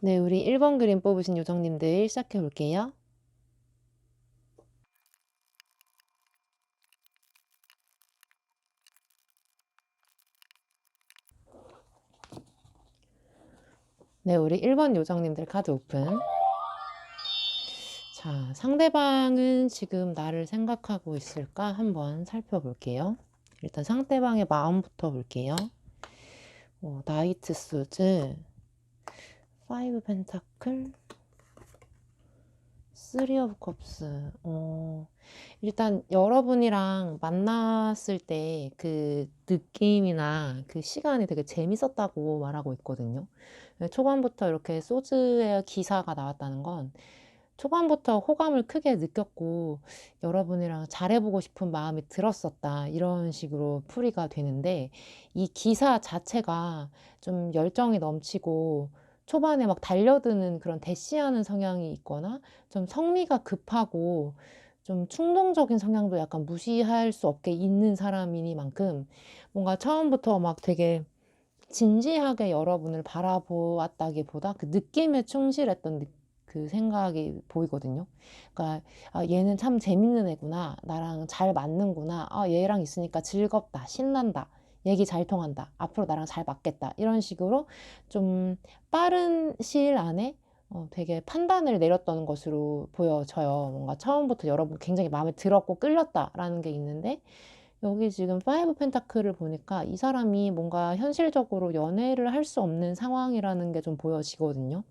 네, 우리 1번 그림 뽑으신 요정님들 시작해 볼게요. 네, 우리 1번 요정님들 카드 오픈. 자, 상대방은 지금 나를 생각하고 있을까? 한번 살펴볼게요. 일단 상대방의 마음부터 볼게요. 나이트 소드, 5 펜타클, 3 오브 컵스. 일단 여러분이랑 만났을 때 그 느낌이나 그 시간이 되게 재밌었다고 말하고 있거든요. 초반부터 이렇게 소즈의 기사가 나왔다는 건 초반부터 호감을 크게 느꼈고 여러분이랑 잘해보고 싶은 마음이 들었었다, 이런 식으로 풀이가 되는데, 이 기사 자체가 좀 열정이 넘치고 초반에 막 달려드는 그런 대시하는 성향이 있거나 좀 성미가 급하고 좀 충동적인 성향도 약간 무시할 수 없게 있는 사람이니만큼 뭔가 처음부터 막 되게 진지하게 여러분을 바라보았다기보다 그 느낌에 충실했던 그 생각이 보이거든요. 그러니까 얘는 참 재밌는 애구나, 나랑 잘 맞는구나, 얘랑 있으니까 즐겁다, 신난다, 얘기 잘 통한다, 앞으로 나랑 잘 맞겠다, 이런 식으로 좀 빠른 시일 안에 되게 판단을 내렸던 것으로 보여져요. 뭔가 처음부터 여러분 굉장히 마음에 들었고 끌렸다라는 게 있는데, 여기 지금 5 펜타클을 보니까 이 사람이 뭔가 현실적으로 연애를 할 수 없는 상황이라는 게 좀 보여지거든요.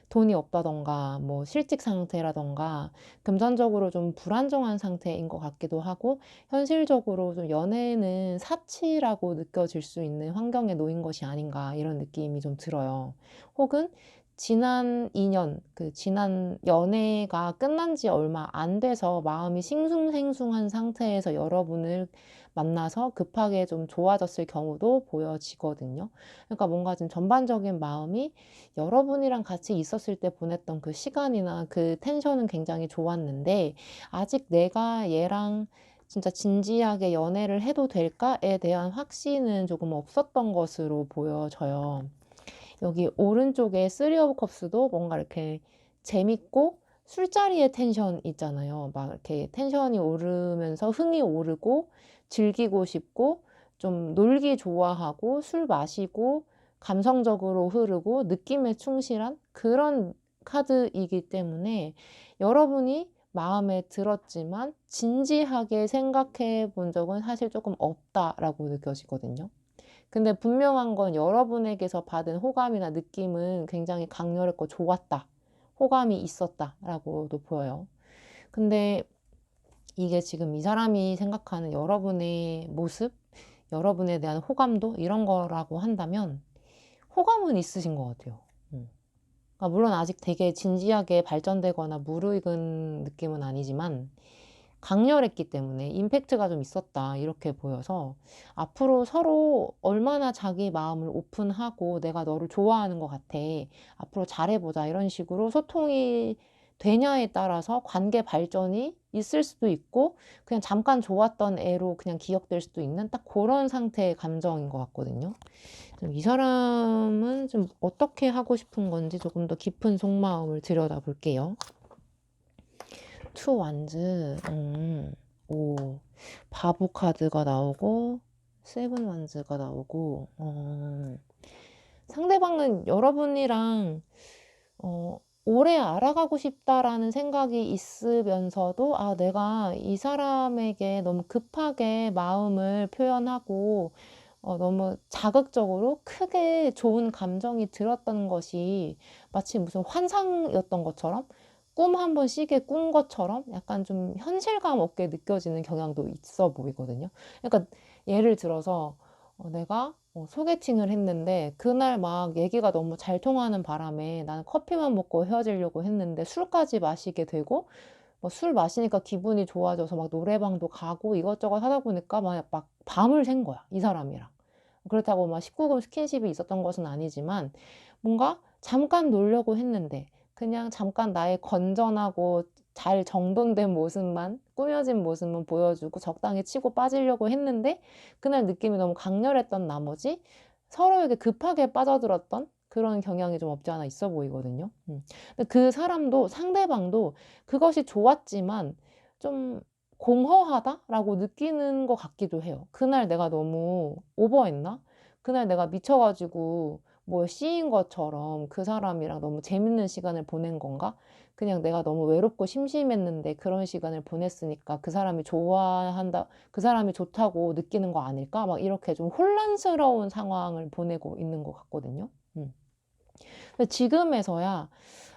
돈이 없다던가 뭐 실직 상태라던가 금전적으로 좀 불안정한 상태인 것 같기도 하고, 현실적으로 좀 연애는 사치라고 느껴질 수 있는 환경에 놓인 것이 아닌가, 이런 느낌이 좀 들어요. 혹은 지난 2년, 지난 연애가 끝난 지 얼마 안 돼서 마음이 싱숭생숭한 상태에서 여러분을 만나서 급하게 좀 좋아졌을 경우도 보여지거든요. 그러니까 뭔가 좀 전반적인 마음이 여러분이랑 같이 있었을 때 보냈던 그 시간이나 그 텐션은 굉장히 좋았는데, 아직 내가 얘랑 진짜 진지하게 연애를 해도 될까에 대한 확신은 조금 없었던 것으로 보여져요. 여기 오른쪽에 3 오브 컵스도 뭔가 이렇게 재밌고 술자리의 텐션 있잖아요. 막 이렇게 텐션이 오르면서 흥이 오르고 즐기고 싶고 좀 놀기 좋아하고 술 마시고 감성적으로 흐르고 느낌에 충실한 그런 카드이기 때문에 여러분이 마음에 들었지만 진지하게 생각해 본 적은 사실 조금 없다라고 느껴지거든요. 근데 분명한 건 여러분에게서 받은 호감이나 느낌은 굉장히 강렬했고 좋았다, 호감이 있었다라고도 보여요. 근데 이게 지금 이 사람이 생각하는 여러분의 모습, 여러분에 대한 호감도 이런 거라고 한다면 호감은 있으신 것 같아요. 그러니까 물론 아직 되게 진지하게 발전되거나 무르익은 느낌은 아니지만 강렬했기 때문에 임팩트가 좀 있었다, 이렇게 보여서 앞으로 서로 얼마나 자기 마음을 오픈하고 내가 너를 좋아하는 것 같아, 앞으로 잘해보자, 이런 식으로 소통이 되냐에 따라서 관계 발전이 있을 수도 있고 그냥 잠깐 좋았던 애로 그냥 기억될 수도 있는 딱 그런 상태의 감정인 것 같거든요. 이 사람은 좀 어떻게 하고 싶은 건지 조금 더 깊은 속마음을 들여다볼게요. 투 완즈, 오, 바보 카드가 나오고, 세븐 완즈가 나오고, 상대방은 여러분이랑, 오래 알아가고 싶다라는 생각이 있으면서도, 내가 이 사람에게 너무 급하게 마음을 표현하고, 너무 자극적으로 크게 좋은 감정이 들었던 것이 마치 무슨 환상이었던 것처럼, 꿈 한 번 시게 꾼 것처럼 약간 좀 현실감 없게 느껴지는 경향도 있어 보이거든요. 그러니까 예를 들어서 내가 소개팅을 했는데 그날 막 얘기가 너무 잘 통하는 바람에 나는 커피만 먹고 헤어지려고 했는데 술까지 마시게 되고 뭐 술 마시니까 기분이 좋아져서 막 노래방도 가고 이것저것 하다 보니까 막 밤을 샌 거야, 이 사람이랑. 그렇다고 막 19금 스킨십이 있었던 것은 아니지만 뭔가 잠깐 놀려고 했는데 그냥 잠깐 나의 건전하고 잘 정돈된 모습만, 꾸며진 모습만 보여주고 적당히 치고 빠지려고 했는데 그날 느낌이 너무 강렬했던 나머지 서로에게 급하게 빠져들었던 그런 경향이 좀 없지 않아 있어 보이거든요. 근데 그 사람도, 상대방도 그것이 좋았지만 좀 '공허하다.'라고 느끼는 것 같기도 해요. '그날 내가 너무 오버했나? 그날 내가 미쳐 가지고 뭐에 씌인 것처럼 그 사람이랑 너무 재밌는 시간을 보낸 건가? 그냥 내가 너무 외롭고 심심했는데 그런 시간을 보냈으니까 그 사람이 좋아한다, 그 사람이 좋다고 느끼는 거 아닐까?' 막 이렇게 좀 혼란스러운 상황을 보내고 있는 것 같거든요. 근데 지금에서야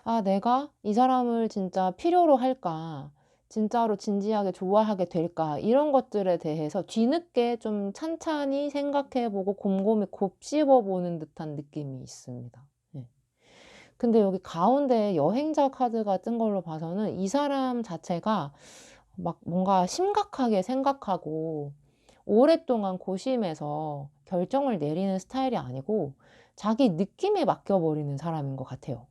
'아 내가 이 사람을 진짜 필요로 할까? 진짜로 진지하게 좋아하게 될까?' 이런 것들에 대해서 뒤늦게 좀 찬찬히 생각해 보고 곰곰이 곱씹어 보는 듯한 느낌이 있습니다. 예. 근데 여기 가운데 여행자 카드가 뜬 걸로 봐서는 이 사람 자체가 막 뭔가 심각하게 생각하고 오랫동안 고심해서 결정을 내리는 스타일이 아니고 자기 느낌에 맡겨 버리는 사람인 것 같아요.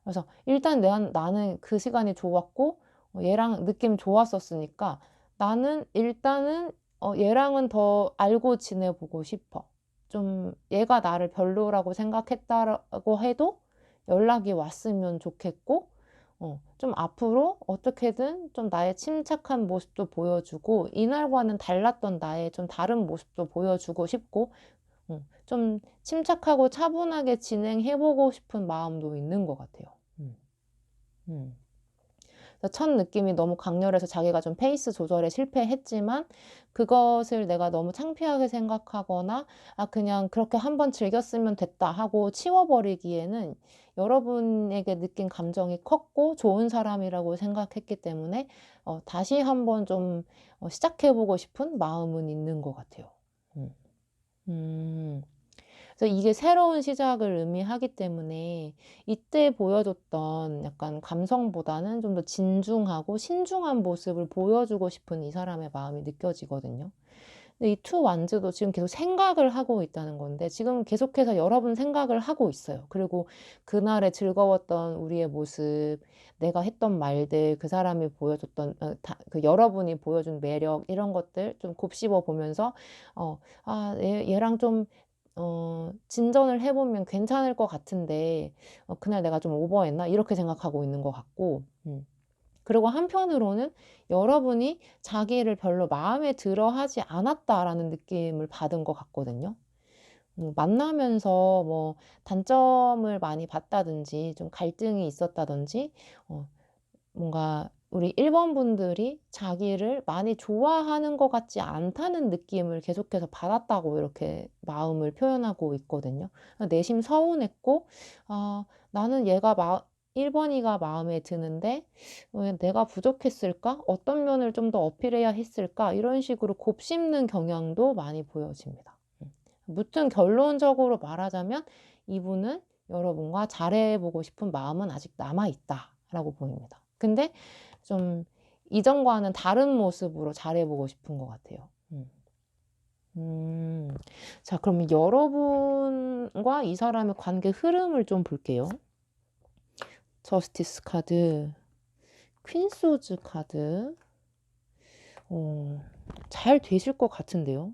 그래서 일단 나는 그 시간이 좋았고 얘랑 느낌 좋았었으니까 나는 일단은 얘랑은 더 알고 지내 보고 싶어. 좀 얘가 나를 별로라고 생각했다라고 해도 연락이 왔으면 좋겠고 좀 앞으로 어떻게든 좀 나의 침착한 모습도 보여주고 이날과는 달랐던 나의 좀 다른 모습도 보여주고 싶고 좀 침착하고 차분하게 진행해 보고 싶은 마음도 있는 것 같아요. 음. 음. 그래서 첫 느낌이 너무 강렬해서 자기가 좀 페이스 조절에 실패했지만 그것을 내가 너무 창피하게 생각하거나 '아 그냥 그렇게 한번 즐겼으면 됐다.' 하고 치워 버리기에는 여러분에게 느낀 감정이 컸고 좋은 사람이라고 생각했기 때문에 다시 한번 좀 시작해 보고 싶은 마음은 있는 것 같아요. 음. 음. 그래서 이게 새로운 시작을 의미하기 때문에 이때 보여줬던 약간 감성보다는 좀 더 진중하고 신중한 모습을 보여주고 싶은 이 사람의 마음이 느껴지거든요. 근데 이 투 완즈도 지금 계속 생각을 하고 있다는 건데 지금 계속해서 여러분 생각을 하고 있어요. 그리고 그날의 즐거웠던 우리의 모습, 내가 했던 말들, 그 사람이 보여줬던 그 여러분이 보여준 매력 이런 것들 좀 곱씹어 보면서 '아 얘랑 좀 진전을 해 보면 괜찮을 것 같은데 그날 내가 좀 오버했나?' 이렇게 생각하고 있는 것 같고 그리고 한편으로는 여러분이 자기를 별로 마음에 들어 하지 않았다라는 느낌을 받은 것 같거든요. 만나면서 뭐 단점을 많이 봤다든지 좀 갈등이 있었다든지 어 뭔가 우리 1 번 분들이 자기를 많이 좋아하는 것 같지 않다는 느낌을 계속해서 받았다고 이렇게 마음을 표현하고 있거든요. 내심 서운했고 '아 나는 얘가 1 번이가 마음에 드는데 왜 내가 부족했을까? 어떤 면을 좀 더 어필해야 했을까?' 이런 식으로 곱씹는 경향도 많이 보여집니다. 무튼 결론적으로 말하자면 이분은 여러분과 잘해 보고 싶은 마음은 아직 남아 있다라고 보입니다. 근데 좀 이전과는 다른 모습으로 잘해 보고 싶은 것 같아요. 음. 음. 자 그러면 여러분과 이 사람의 관계 흐름을 좀 볼게요. 저스티스 카드, 퀸 소즈 카드. 어 잘 되실 것 같은데요.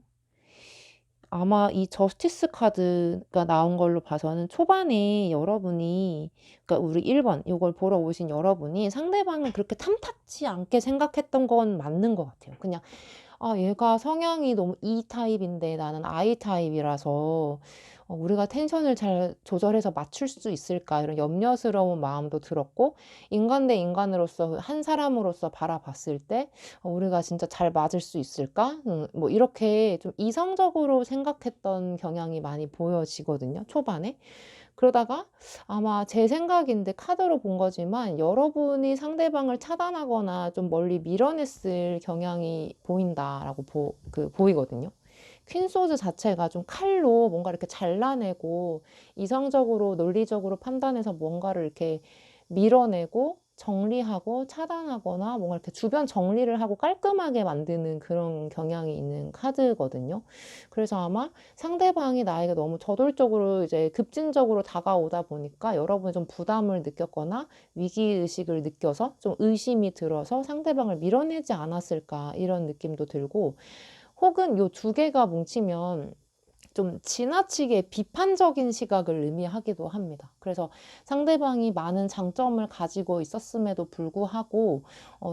아마 이 저스티스 카드가 나온 걸로 봐서는 초반에 여러분이, 그러니까 우리 1번 요걸 보러 오신 여러분이 상대방을 그렇게 탐탁지 않게 생각했던 건 맞는 것 같아요. 그냥 '아 얘가 성향이 너무 E 타입인데 나는 I 타입이라서 우리가 텐션을 잘 조절해서 맞출 수 있을까?' 이런 염려스러운 마음도 들었고, 인간 대 인간으로서 한 사람으로서 바라봤을 때 '우리가 진짜 잘 맞을 수 있을까?' 뭐 이렇게 좀 이성적으로 생각했던 경향이 많이 보여지거든요, 초반에. 그러다가 아마 제 생각인데 카드로 본 거지만 여러분이 상대방을 차단하거나 좀 멀리 밀어냈을 경향이 보인다라고 보이거든요. 퀸 소드 자체가 좀 칼로 뭔가 이렇게 잘라내고 이성적으로 논리적으로 판단해서 뭔가를 이렇게 밀어내고 정리하고 차단하거나 뭔가 이렇게 주변 정리를 하고 깔끔하게 만드는 그런 경향이 있는 카드거든요. 그래서 아마 상대방이 나에게 너무 저돌적으로 이제 급진적으로 다가오다 보니까 여러분이 좀 부담을 느꼈거나 위기의식을 느껴서 좀 의심이 들어서 상대방을 밀어내지 않았을까 이런 느낌도 들고, 혹은 요 두 개가 뭉치면 좀 지나치게 비판적인 시각을 의미하기도 합니다. 그래서 상대방이 많은 장점을 가지고 있었음에도 불구하고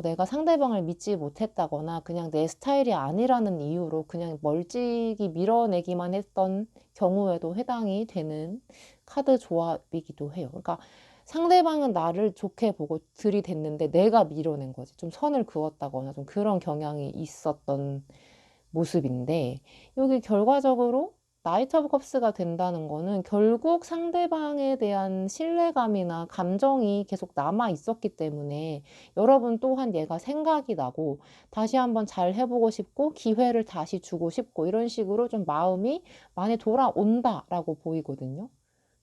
내가 상대방을 믿지 못했다거나 그냥 내 스타일이 아니라는 이유로 그냥 멀찍이 밀어내기만 했던 경우에도 해당이 되는 카드 조합이기도 해요. 그러니까 상대방은 나를 좋게 보고 들이댔는데 내가 밀어낸 거지. 좀 선을 그었다거나 좀 그런 경향이 있었던 모습인데, 여기 결과적으로 나이트 오브 컵스가 된다는 거는 결국 상대방에 대한 신뢰감이나 감정이 계속 남아 있었기 때문에 여러분 또한 얘가 생각이 나고 다시 한번 잘 해보고 싶고 기회를 다시 주고 싶고 이런 식으로 좀 마음이 많이 돌아온다라고 보이거든요.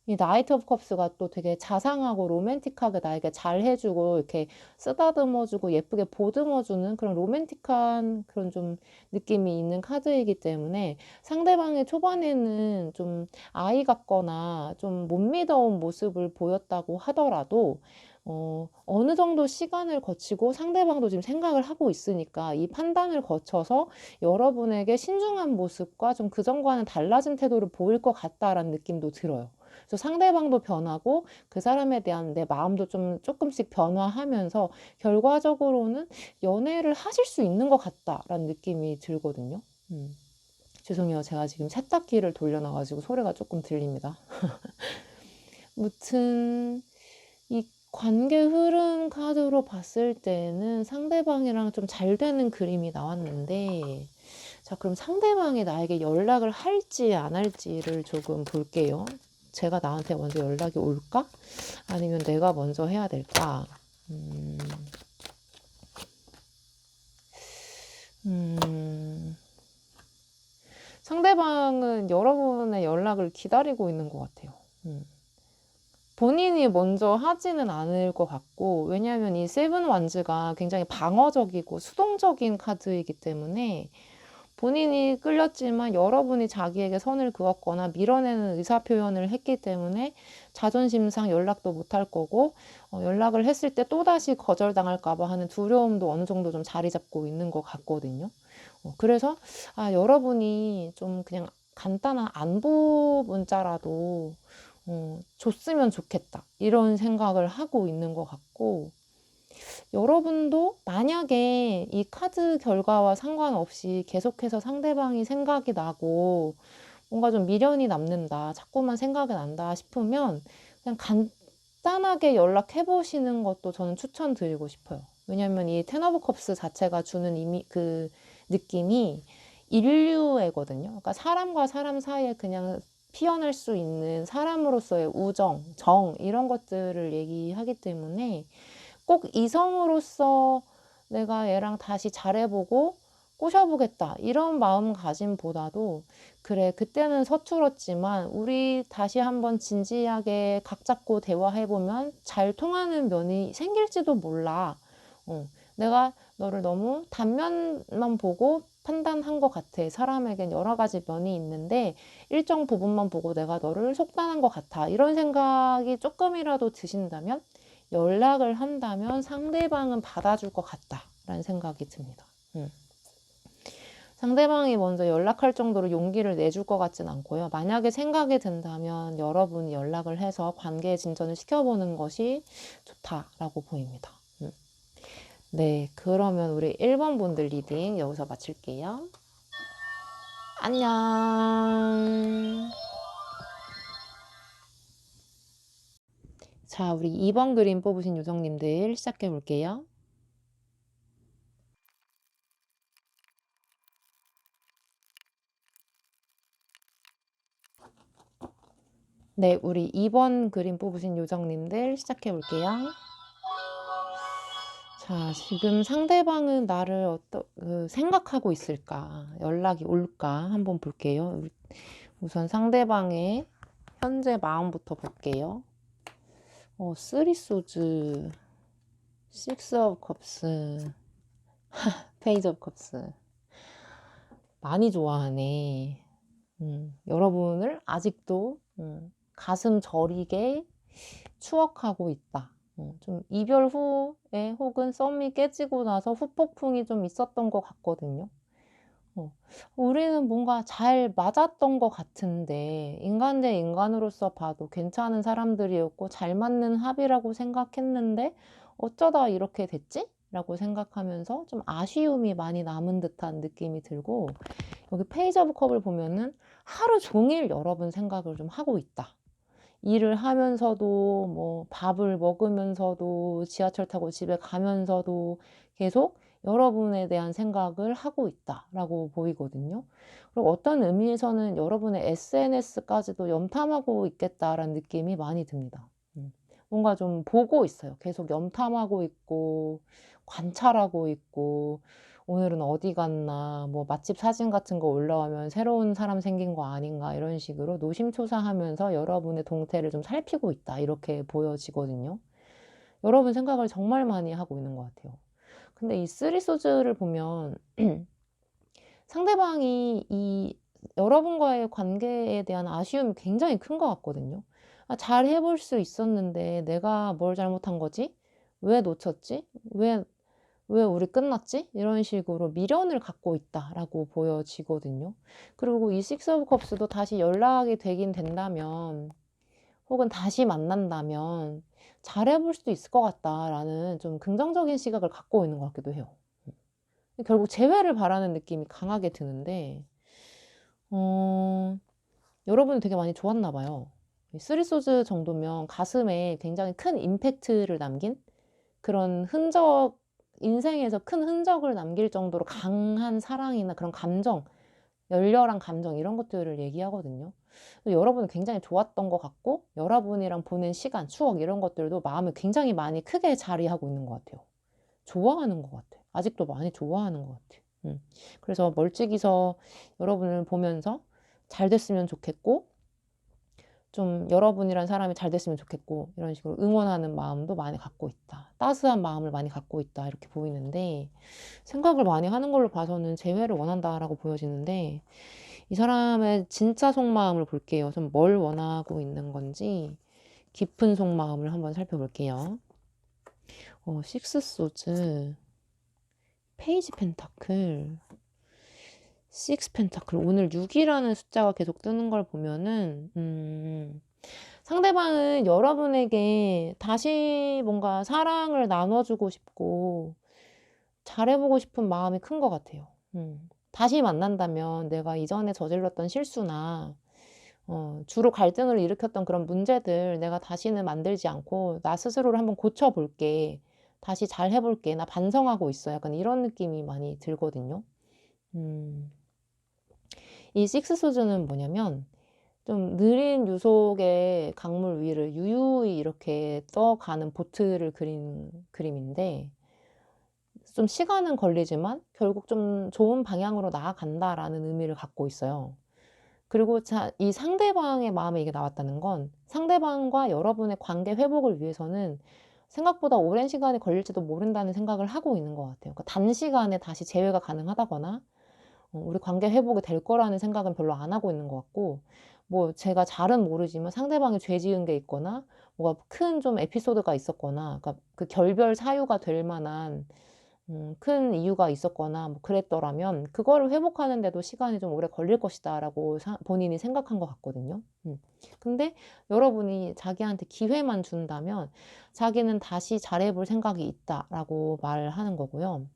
이 나이트 오브 컵스가 또 되게 자상하고 로맨틱하게 나에게 잘 해주고 이렇게 쓰다듬어주고 예쁘게 보듬어주는 그런 로맨틱한 그런 좀 느낌이 있는 카드이기 때문에 상대방이 초반에는 좀 아이 같거나 좀 못 믿어온 모습을 보였다고 하더라도 어느 정도 시간을 거치고 상대방도 지금 생각을 하고 있으니까 이 판단을 거쳐서 여러분에게 신중한 모습과 좀 그전과는 달라진 태도를 보일 것 같다라는 느낌도 들어요. 그래서 상대방도 변하고 그 사람에 대한 내 마음도 좀 조금씩 변화하면서 결과적으로는 연애를 하실 수 있는 것 같다라는 느낌이 들거든요. 죄송해요. 제가 지금 세탁기를 돌려놔가지고 소리가 조금 들립니다. 무튼 이 관계 흐름 카드로 봤을 때는 상대방이랑 좀 잘 되는 그림이 나왔는데, 자, 그럼 상대방이 나에게 연락을 할지 안 할지를 조금 볼게요. 제가 나한테 먼저 연락이 올까? 아니면 내가 먼저 해야 될까? 상대방은 여러분의 연락을 기다리고 있는 것 같아요. 본인이 먼저 하지는 않을 것 같고, 왜냐하면 이 세븐 완즈가 굉장히 방어적이고 수동적인 카드이기 때문에 본인이 끌렸지만 여러분이 자기에게 선을 그었거나 밀어내는 의사표현을 했기 때문에 자존심상 연락도 못할 거고, 연락을 했을 때 또다시 거절당할까 봐 하는 두려움도 어느 정도 좀 자리 잡고 있는 것 같거든요. 그래서 여러분이 좀 그냥 간단한 안부 문자라도 줬으면 좋겠다 이런 생각을 하고 있는 것 같고, 여러분도 만약에 이 카드 결과와 상관없이 계속해서 상대방이 생각이 나고 뭔가 좀 미련이 남는다, 자꾸만 생각이 난다 싶으면 그냥 간단하게 연락해 보시는 것도 저는 추천드리고 싶어요. 왜냐면 이 텐 오브 컵스 자체가 주는 이미 그 느낌이 인류애거든요. 그러니까 사람과 사람 사이에 그냥 피어날 수 있는 사람으로서의 우정, 정 이런 것들을 얘기하기 때문에 꼭 이성으로서 내가 얘랑 다시 잘해보고 꼬셔보겠다 이런 마음가짐보다도, 그래 그때는 서툴었지만 우리 다시 한번 진지하게 각 잡고 대화해보면 잘 통하는 면이 생길지도 몰라. 내가 너를 너무 단면만 보고 판단한 것 같아. 사람에겐 여러 가지 면이 있는데 일정 부분만 보고 내가 너를 속단한 것 같아. 이런 생각이 조금이라도 드신다면, 연락을 한다면 상대방은 받아줄 것 같다라는 생각이 듭니다. 상대방이 먼저 연락할 정도로 용기를 내줄 것 같진 않고요. 만약에 생각이 든다면 여러분이 연락을 해서 관계 진전을 시켜보는 것이 좋다라고 보입니다. 네, 그러면 우리 1번 분들 리딩 여기서 마칠게요. 안녕. 자, 우리 2번 그림 뽑으신 요정님들 시작해 볼게요. 네, 우리 2번 그림 뽑으신 요정님들 시작해 볼게요. 자, 지금 상대방은 나를 생각하고 있을까? 연락이 올까? 한번 볼게요. 우선 상대방의 현재 마음부터 볼게요. 쓰리 소즈, 식스 오브 컵스, 페이지 오브 컵스. 많이 좋아하네. 여러분을 아직도 가슴 저리게 추억하고 있다. 좀 이별 후에 혹은 썸이 깨지고 나서 후폭풍이 좀 있었던 것 같거든요. 우리는 뭔가 잘 맞았던 것 같은데 인간 대 인간으로서 봐도 괜찮은 사람들이었고 잘 맞는 합이라고 생각했는데 어쩌다 이렇게 됐지? 라고 생각하면서 좀 아쉬움이 많이 남은 듯한 느낌이 들고, 여기 페이지 오브 컵을 보면은 하루 종일 여러분 생각을 좀 하고 있다. 일을 하면서도 뭐 밥을 먹으면서도 지하철 타고 집에 가면서도 계속 여러분에 대한 생각을 하고 있다라고 보이거든요. 그리고 어떤 의미에서는 여러분의 SNS까지도 염탐하고 있겠다라는 느낌이 많이 듭니다. 뭔가 좀 보고 있어요. 계속 염탐하고 있고 관찰하고 있고, 오늘은 어디 갔나, 뭐 맛집 사진 같은 거 올라오면 새로운 사람 생긴 거 아닌가, 이런 식으로 노심초사하면서 여러분의 동태를 좀 살피고 있다, 이렇게 보여지거든요. 여러분 생각을 정말 많이 하고 있는 것 같아요. 근데 이 쓰리 소즈를 보면 상대방이 이 여러분과의 관계에 대한 아쉬움이 굉장히 큰 것 같거든요. 잘 해볼 수 있었는데 내가 뭘 잘못한 거지? 왜 놓쳤지? 왜 우리 끝났지? 이런 식으로 미련을 갖고 있다라고 보여지거든요. 그리고 이 식스 오브 컵스도 다시 연락이 되긴 된다면, 혹은 다시 만난다면 잘해볼 수도 있을 것 같다라는 좀 긍정적인 시각을 갖고 있는 것 같기도 해요. 결국 재회를 바라는 느낌이 강하게 드는데, 여러분이 되게 많이 좋았나 봐요. 쓰리 소즈 정도면 가슴에 굉장히 큰 임팩트를 남긴 그런 흔적, 인생에서 큰 흔적을 남길 정도로 강한 사랑이나 그런 감정, 열렬한 감정, 이런 것들을 얘기하거든요. 여러분은 굉장히 좋았던 것 같고, 여러분이랑 보낸 시간, 추억, 이런 것들도 마음에 굉장히 많이 크게 자리하고 있는 것 같아요. 좋아하는 것 같아. 아직도 많이 좋아하는 것 같아. 그래서 멀찍이서 여러분을 보면서 잘 됐으면 좋겠고, 좀 여러분이란 사람이 잘 됐으면 좋겠고, 이런 식으로 응원하는 마음도 많이 갖고 있다. 따스한 마음을 많이 갖고 있다. 이렇게 보이는데, 생각을 많이 하는 걸로 봐서는 재회를 원한다라고 보여지는데, 이 사람의 진짜 속마음을 볼게요. 좀 뭘 원하고 있는 건지 깊은 속마음을 한번 살펴볼게요. 식스 소즈, 페이지 펜타클, 식스 펜타클. 오늘 6이라는 숫자가 계속 뜨는 걸 보면은 상대방은 여러분에게 다시 뭔가 사랑을 나눠주고 싶고 잘해보고 싶은 마음이 큰 것 같아요. 다시 만난다면 내가 이전에 저질렀던 실수나 주로 갈등을 일으켰던 그런 문제들 내가 다시는 만들지 않고 나 스스로를 한번 고쳐볼게. 다시 잘 해볼게. 나 반성하고 있어. 약간 이런 느낌이 많이 들거든요. 이 식스 소즈는 뭐냐면, 좀 느린 유속의 강물 위를 유유히 이렇게 떠가는 보트를 그린 그림인데, 좀 시간은 걸리지만 결국 좀 좋은 방향으로 나아간다라는 의미를 갖고 있어요. 그리고 이 상대방의 마음에 이게 나왔다는 건 상대방과 여러분의 관계 회복을 위해서는 생각보다 오랜 시간이 걸릴지도 모른다는 생각을 하고 있는 것 같아요. 그러니까 단시간에 다시 재회가 가능하다거나 우리 관계 회복이 될 거라는 생각은 별로 안 하고 있는 것 같고, 뭐 제가 잘은 모르지만 상대방이 죄 지은 게 있거나 뭐가 큰 좀 에피소드가 있었거나, 그러니까 그 결별 사유가 될 만한 큰 이유가 있었거나 뭐 그랬더라면 그거를 회복하는 데도 시간이 좀 오래 걸릴 것이다라고 본인이 생각한 것 같거든요. 근데 여러분이 자기한테 기회만 준다면 자기는 다시 잘해볼 생각이 있다라고 말하는 거고요.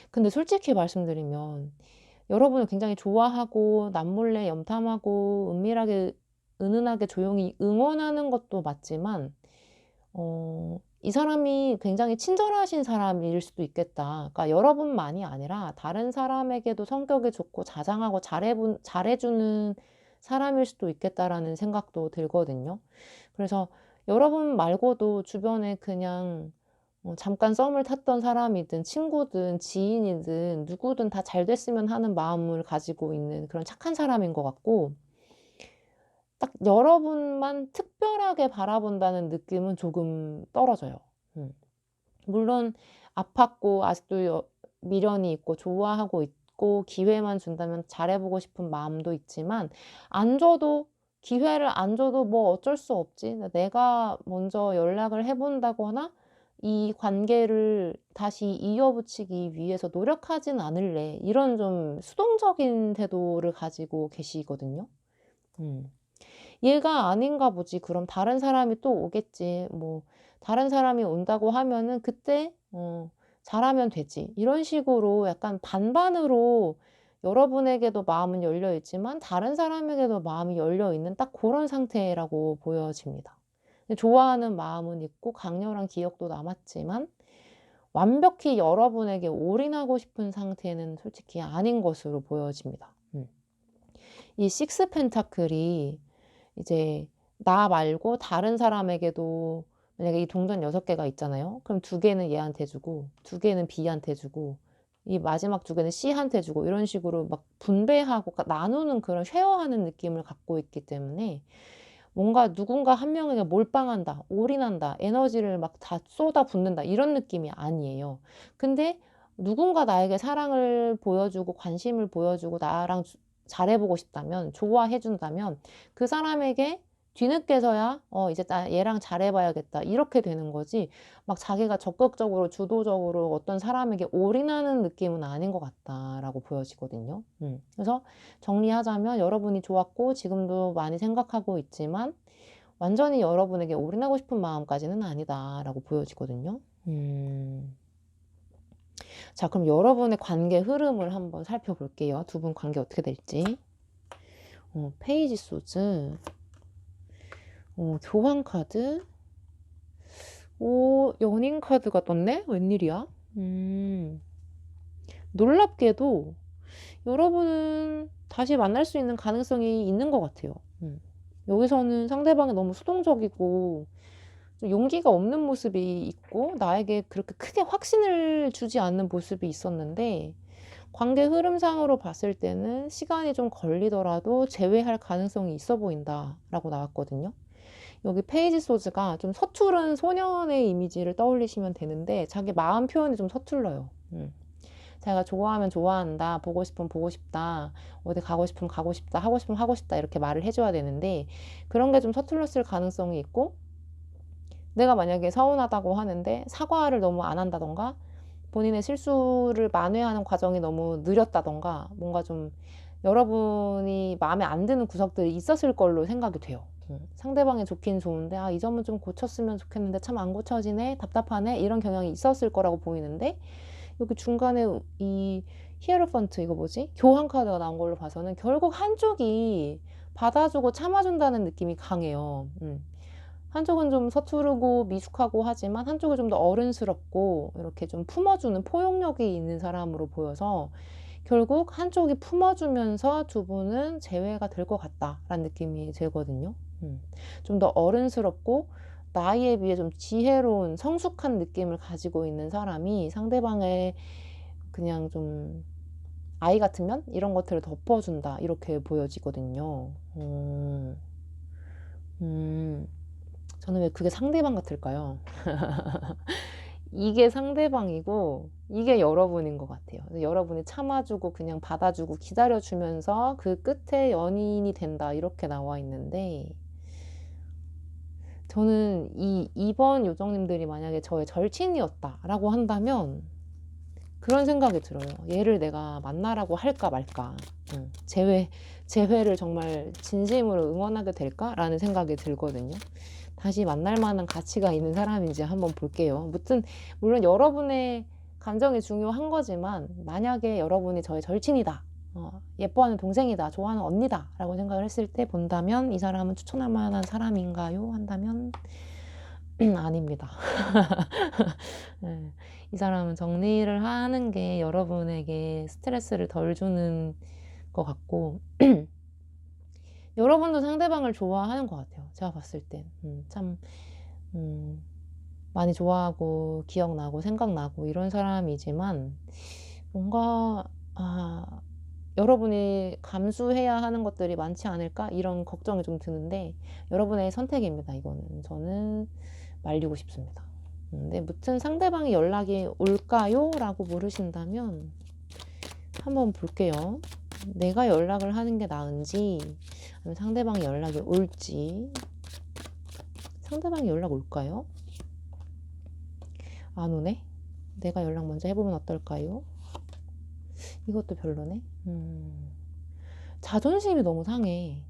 근데 솔직히 말씀드리면 여러분을 굉장히 좋아하고 남몰래 염탐하고 은밀하게, 은은하게 조용히 응원하는 것도 맞지만 이 사람이 굉장히 친절하신 사람일 수도 있겠다. 그러니까 여러분만이 아니라 다른 사람에게도 성격이 좋고 자상하고 잘해주는 사람일 수도 있겠다라는 생각도 들거든요. 그래서 여러분 말고도 주변에 그냥 잠깐 썸을 탔던 사람이든 친구든 지인이든 누구든 다 잘 됐으면 하는 마음을 가지고 있는 그런 착한 사람인 것 같고, 딱 여러분만 특별하게 바라본다는 느낌은 조금 떨어져요. 음. 물론 아팠고 아직도 미련이 있고 좋아하고 있고 기회만 준다면 잘해 보고 싶은 마음도 있지만, 안 줘도 기회를 안 줘도 뭐 어쩔 수 없지. 내가 먼저 연락을 해 본다거나 이 관계를 다시 이어붙이기 위해서 노력하진 않을래. 이런 좀 수동적인 태도를 가지고 계시거든요. 음. '얘가 아닌가 보지. 그럼 다른 사람이 또 오겠지. 뭐 다른 사람이 온다고 하면은 그때 잘하면 되지.' 이런 식으로 약간 반반으로 여러분에게도 마음은 열려 있지만 다른 사람에게도 마음이 열려 있는 딱 고런 상태라고 보여집니다. 근데 좋아하는 마음은 있고 강렬한 기억도 남았지만 완벽히 여러분에게 올인하고 싶은 상태는 솔직히 아닌 것으로 보여집니다. 이 식스 펜타클이 이제 나 말고 다른 사람에게도, 만약에 이 동전 6 개가 있잖아요. 그럼 2 개는 얘한테 주고 2 개는 B한테 주고 이 마지막 2 개는 C한테 주고 이런 식으로 막 분배하고 나누는, 그런 쉐어하는 느낌을 갖고 있기 때문에 뭔가 누군가 한 명에게 몰빵한다, 올인한다, 에너지를 막 다 쏟아붓는다 이런 느낌이 아니에요. 근데 누군가 나에게 사랑을 보여주고 관심을 보여주고 나랑 잘해 보고 싶다면, 좋아해 준다면 그 사람에게 뒤늦게서야 '이제 나 얘랑 잘해 봐야겠다.' 이렇게 되는 거지, 막 자기가 적극적으로 주도적으로 어떤 사람에게 올인하는 느낌은 아닌 것 같다라고 보여지거든요. 그래서 정리하자면 여러분이 좋았고 지금도 많이 생각하고 있지만 완전히 여러분에게 올인하고 싶은 마음까지는 아니다라고 보여지거든요. 자, 그럼 여러분의 관계 흐름을 한번 살펴볼게요. 두 분 관계 어떻게 될지. 페이지 소즈, 교환 카드, 연인 카드가 떴네? 웬일이야? 놀랍게도 여러분은 다시 만날 수 있는 가능성이 있는 것 같아요. 여기서는 상대방이 너무 수동적이고 좀 용기가 없는 모습이 있고 나에게 그렇게 크게 확신을 주지 않는 모습이 있었는데, 관계 흐름상으로 봤을 때는 시간이 좀 걸리더라도 재회할 가능성이 있어 보인다라고 나왔거든요. 여기 페이지 소즈가 좀 서투른 소년의 이미지를 떠올리시면 되는데 자기 마음 표현이 좀 서툴러요. 자기가 좋아하면 좋아한다, 보고 싶으면 보고 싶다, 어디 가고 싶으면 가고 싶다, 하고 싶으면 하고 싶다 이렇게 말을 해줘야 되는데 그런 게 좀 서툴렀을 가능성이 있고, 내가 만약에 서운하다고 하는데 사과를 너무 안 한다던가 본인의 실수를 만회하는 과정이 너무 느렸다던가 뭔가 좀 여러분이 마음에 안 드는 구석들이 있었을 걸로 생각이 돼요. 상대방이 좋긴 좋은데 이 점은 좀 고쳤으면 좋겠는데 참 안 고쳐지네, 답답하네, 이런 경향이 있었을 거라고 보이는데, 여기 중간에 이 히에로펀트, 이거 뭐지? 교환 카드가 나온 걸로 봐서는 결국 한쪽이 받아주고 참아준다는 느낌이 강해요. 한쪽은 좀 서투르고 미숙하고 하지만 한쪽은 좀 더 어른스럽고 이렇게 좀 품어주는 포용력이 있는 사람으로 보여서 결국 한쪽이 품어주면서 두 분은 재회가 될 것 같다라는 느낌이 들거든요. 좀 더 어른스럽고 나이에 비해 좀 지혜로운 성숙한 느낌을 가지고 있는 사람이 상대방의 그냥 좀 아이 같은 면 이런 것들을 덮어준다 이렇게 보여지거든요. 음. 저는 왜 그게 상대방 같을까요? 이게 상대방이고 이게 여러분인 것 같아요. 여러분이 참아주고 그냥 받아주고 기다려주면서 그 끝에 연인이 된다 이렇게 나와 있는데, 저는 이 2번 요정님들이 만약에 저의 절친이었다라고 한다면 그런 생각이 들어요. 얘를 내가 만나라고 할까 말까. 재회를 정말 진심으로 응원하게 될까라는 생각이 들거든요. 다시 만날 만한 가치가 있는 사람인지 한번 볼게요. 무튼 물론 여러분의 감정이 중요한 거지만 만약에 여러분이 저의 절친이다, 예뻐하는 동생이다, 좋아하는 언니다 라고 생각을 했을 때 본다면 이 사람은 추천할 만한 사람인가요? 한다면 아닙니다. 네. 이 사람은 정리를 하는 게 여러분에게 스트레스를 덜 주는 것 같고 여러분도 상대방을 좋아하는 것 같아요. 제가 봤을 땐. 참, 음, 많이 좋아하고 기억나고 생각나고 이런 사람이지만 뭔가 아 여러분이 감수해야 하는 것들이 많지 않을까 이런 걱정이 좀 드는데 여러분의 선택입니다 이거는. 저는 말리고 싶습니다. 근데 무튼 상대방이 연락이 올까요? 라고 물으신다면 한번 볼게요. 내가 연락을 하는 게 나은지 아니면 상대방이 연락이 올지. 상대방이 연락 올까요? 안 오네? 내가 연락 먼저 해보면 어떨까요? 이것도 별로네. 자존심이 너무 상해.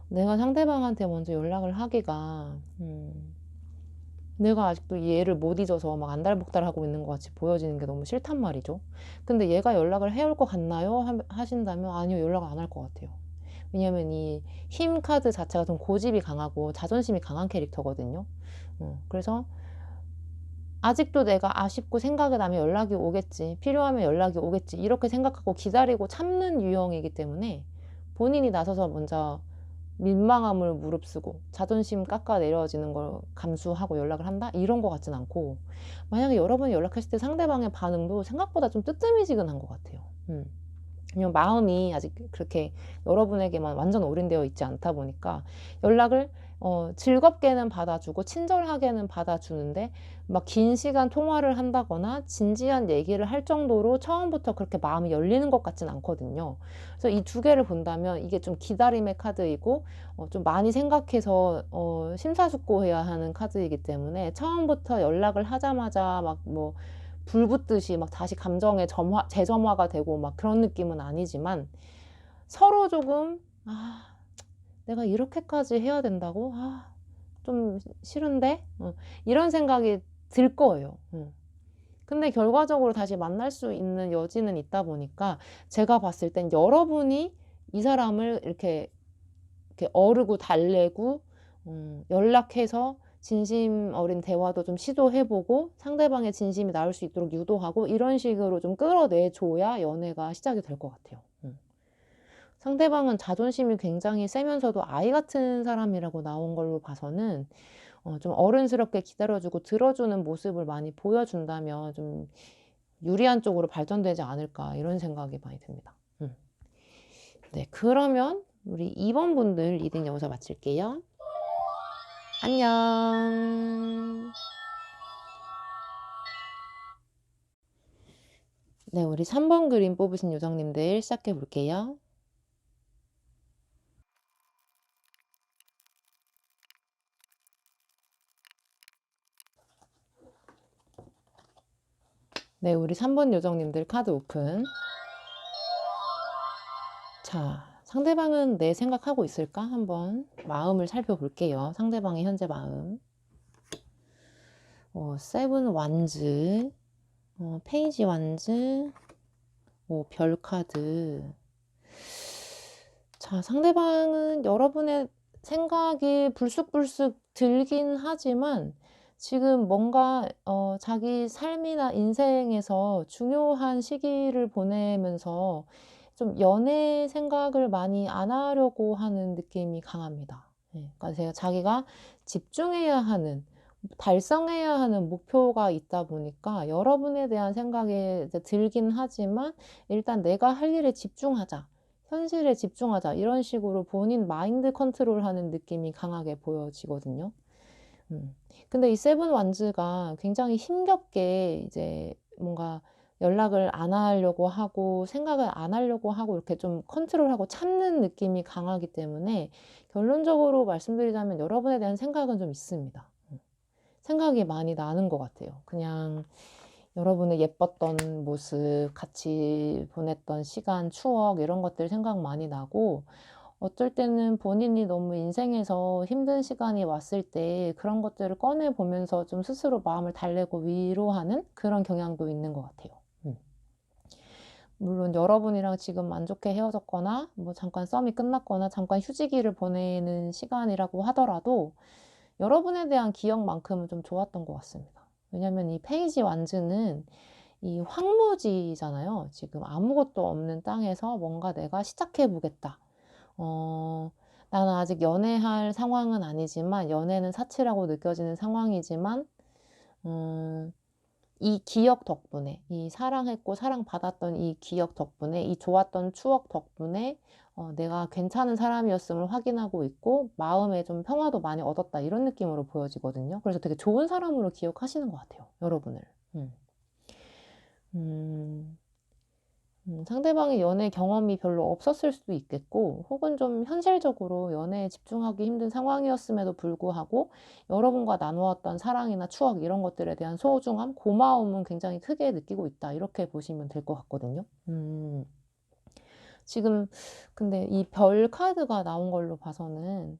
내가 상대방한테 먼저 연락을 하기가 내가 아직도 얘를 못 잊어서 막 안달복달하고 있는 것 같이 보여지는 게 너무 싫단 말이죠. 근데 얘가 연락을 해올 것 같나요? 하신다면 아니요, 연락 안 할 것 같아요. 왜냐면 이 힘 카드 자체가 좀 고집이 강하고 자존심이 강한 캐릭터거든요. 그래서 아직도 내가 아쉽고 생각이 나면 연락이 오겠지, 필요하면 연락이 오겠지 이렇게 생각하고 기다리고 참는 유형이기 때문에 본인이 나서서 먼저 민망함을 무릅쓰고 자존심 깎아 내려지는 걸 감수하고 연락을 한다? 이런 것 같진 않고, 만약에 여러분이 연락했을 때 상대방의 반응도 생각보다 좀 뜨뜨미지근한 것 같아요. 왜냐면 마음이 아직 그렇게 여러분에게만 완전 올인되어 있지 않다 보니까 연락을 즐겁게는 받아주고 친절하게는 받아주는데 막 긴 시간 통화를 한다거나 진지한 얘기를 할 정도로 처음부터 그렇게 마음이 열리는 것 같진 않거든요. 그래서 이 두 개를 본다면 이게 좀 기다림의 카드이고 좀 많이 생각해서 심사숙고해야 하는 카드이기 때문에 처음부터 연락을 하자마자 막 뭐 불 붙듯이 막 다시 감정의 재점화가 되고 막 그런 느낌은 아니지만 서로 조금 내가 이렇게까지 해야 된다고? 좀 싫은데? 이런 생각이 들 거예요. 근데 결과적으로 다시 만날 수 있는 여지는 있다 보니까 제가 봤을 땐 여러분이 이 사람을 이렇게 어르고 달래고 연락해서 진심 어린 대화도 좀 시도해보고 상대방의 진심이 나올 수 있도록 유도하고 이런 식으로 좀 끌어내줘야 연애가 시작이 될 것 같아요. 상대방은 자존심이 굉장히 세면서도 아이 같은 사람이라고 나온 걸로 봐서는 좀 어른스럽게 기다려주고 들어주는 모습을 많이 보여준다면 좀 유리한 쪽으로 발전되지 않을까 이런 생각이 많이 듭니다. 네, 그러면 우리 2번 분들 리딩 여기서 마칠게요. 안녕. 네, 우리 3번 그림 뽑으신 요정님들 시작해 볼게요. 네, 우리 3번 요정님들 카드 오픈. 자, 상대방은 내 생각하고 있을까? 한번 마음을 살펴볼게요. 상대방의 현재 마음. 세븐 완즈, 페이지 완즈, 별 카드. 자, 상대방은 여러분의 생각이 불쑥불쑥 들긴 하지만 지금 뭔가 자기 삶이나 인생에서 중요한 시기를 보내면서 좀 연애 생각을 많이 안 하려고 하는 느낌이 강합니다. 그러니까 자기가 집중해야 하는, 달성해야 하는 목표가 있다 보니까 여러분에 대한 생각이 이제 들긴 하지만 일단 내가 할 일에 집중하자, 현실에 집중하자 이런 식으로 본인 마인드 컨트롤하는 느낌이 강하게 보여지거든요. 근데 이 세븐 완즈가 굉장히 힘겹게 이제 뭔가 연락을 안 하려고 하고 생각을 안 하려고 하고 이렇게 좀 컨트롤하고 참는 느낌이 강하기 때문에 결론적으로 말씀드리자면 여러분에 대한 생각은 좀 있습니다. 생각이 많이 나는 것 같아요. 그냥 여러분의 예뻤던 모습, 같이 보냈던 시간, 추억 이런 것들 생각 많이 나고 어쩔 때는 본인이 너무 인생에서 힘든 시간이 왔을 때 그런 것들을 꺼내보면서 좀 스스로 마음을 달래고 위로하는 그런 경향도 있는 것 같아요. 물론 여러분이랑 지금 안 좋게 헤어졌거나 뭐 잠깐 썸이 끝났거나 잠깐 휴지기를 보내는 시간이라고 하더라도 여러분에 대한 기억만큼은 좀 좋았던 것 같습니다. 왜냐면 이 페이지 완즈는 이 황무지잖아요. 지금 아무것도 없는 땅에서 뭔가 내가 시작해 보겠다. 나는 아직 연애할 상황은 아니지만 연애는 사치라고 느껴지는 상황이지만 이 기억 덕분에, 이 사랑했고 사랑받았던 이 기억 덕분에, 이 좋았던 추억 덕분에 내가 괜찮은 사람이었음을 확인하고 있고 마음에 좀 평화도 많이 얻었다 이런 느낌으로 보여지거든요. 그래서 되게 좋은 사람으로 기억하시는 것 같아요, 여러분을. 음. 음. 상대방이 연애 경험이 별로 없었을 수도 있겠고 혹은 좀 현실적으로 연애에 집중하기 힘든 상황이었음에도 불구하고 여러분과 나누었던 사랑이나 추억 이런 것들에 대한 소중함, 고마움은 굉장히 크게 느끼고 있다. 이렇게 보시면 될 것 같거든요. 지금 근데 이 별 카드가 나온 걸로 봐서는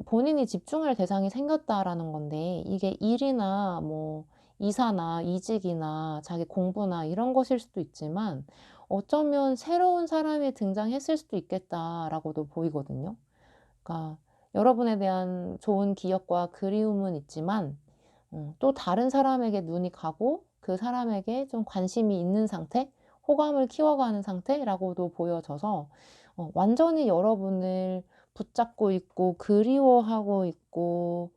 본인이 집중할 대상이 생겼다라는 건데 이게 일이나 뭐 이사나 이직이나 자기 공부나 이런 것일 수도 있지만 어쩌면 새로운 사람이 등장했을 수도 있겠다라고도 보이거든요. 그러니까 여러분에 대한 좋은 기억과 그리움은 있지만 또 다른 사람에게 눈이 가고 그 사람에게 좀 관심이 있는 상태, 호감을 키워가는 상태라고도 보여져서 완전히 여러분을 붙잡고 있고 그리워하고 있고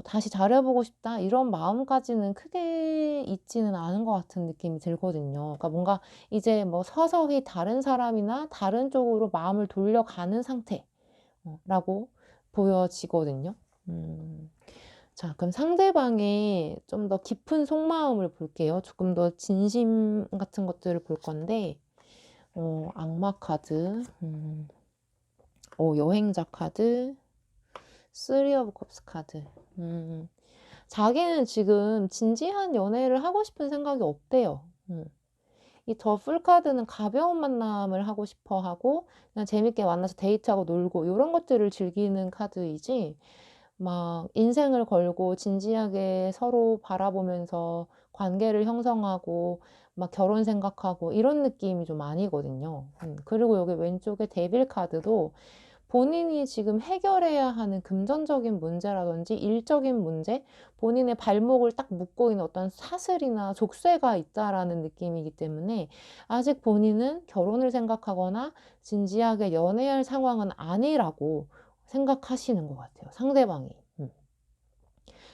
'다시 잘해보고 싶다.' 이런 마음까지는 크게 있지는 않은 것 같은 느낌이 들거든요. 그러니까 뭔가 이제 뭐 서서히 다른 사람이나 다른 쪽으로 마음을 돌려가는 상태 라고 보여지거든요. 음. 자, 그럼 상대방의 좀 더 깊은 속마음을 볼게요. 조금 더 진심 같은 것들을 볼 건데 악마 카드, 여행자 카드, 쓰리 오브 컵스 카드. 자기는 지금 진지한 연애를 하고 싶은 생각이 없대요. 이 더 풀 카드는 가벼운 만남을 하고 싶어 하고 그냥 재밌게 만나서 데이트하고 놀고 요런 것들을 즐기는 카드이지 막 인생을 걸고 진지하게 서로 바라보면서 관계를 형성하고 막 결혼 생각하고 이런 느낌이 좀 아니거든요. 그리고 여기 왼쪽에 데빌 카드도 본인이 지금 해결해야 하는 금전적인 문제라든지 일적인 문제, 본인의 발목을 딱 묶고 있는 어떤 사슬이나 족쇄가 있다라는 느낌이기 때문에 아직 본인은 결혼을 생각하거나 진지하게 연애할 상황은 아니라고 생각하시는 것 같아요, 상대방이.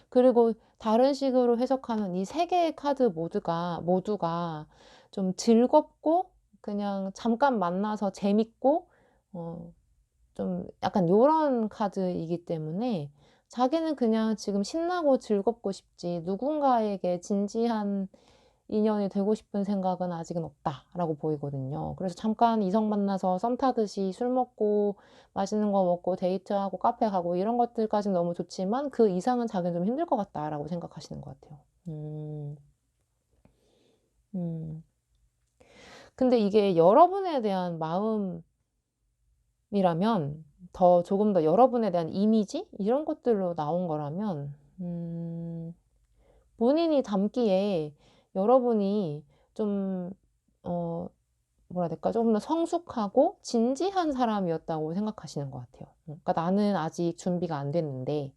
그리고 다른 식으로 해석하면 이 세 개의 카드 모두가 좀 즐겁고 그냥 잠깐 만나서 재밌고 좀 약간 요런 카드이기 때문에 자기는 그냥 지금 신나고 즐겁고 싶지 누군가에게 진지한 인연이 되고 싶은 생각은 아직은 없다라고 보이거든요. 그래서 잠깐 이성 만나서 썸 타듯이 술 먹고 맛있는 거 먹고 데이트하고 카페 가고 이런 것들까지는 너무 좋지만 그 이상은 자기는 좀 힘들 것 같다라고 생각하시는 것 같아요. 음. 음. 근데 이게 여러분에 대한 마음이라면 조금 더 여러분에 대한 이미지 이런 것들로 나온 거라면 본인이 담기에 여러분이 좀 뭐라 해야 될까? 조금 더 성숙하고 진지한 사람이었다고 생각하시는 것 같아요. 그러니까 나는 아직 준비가 안 됐는데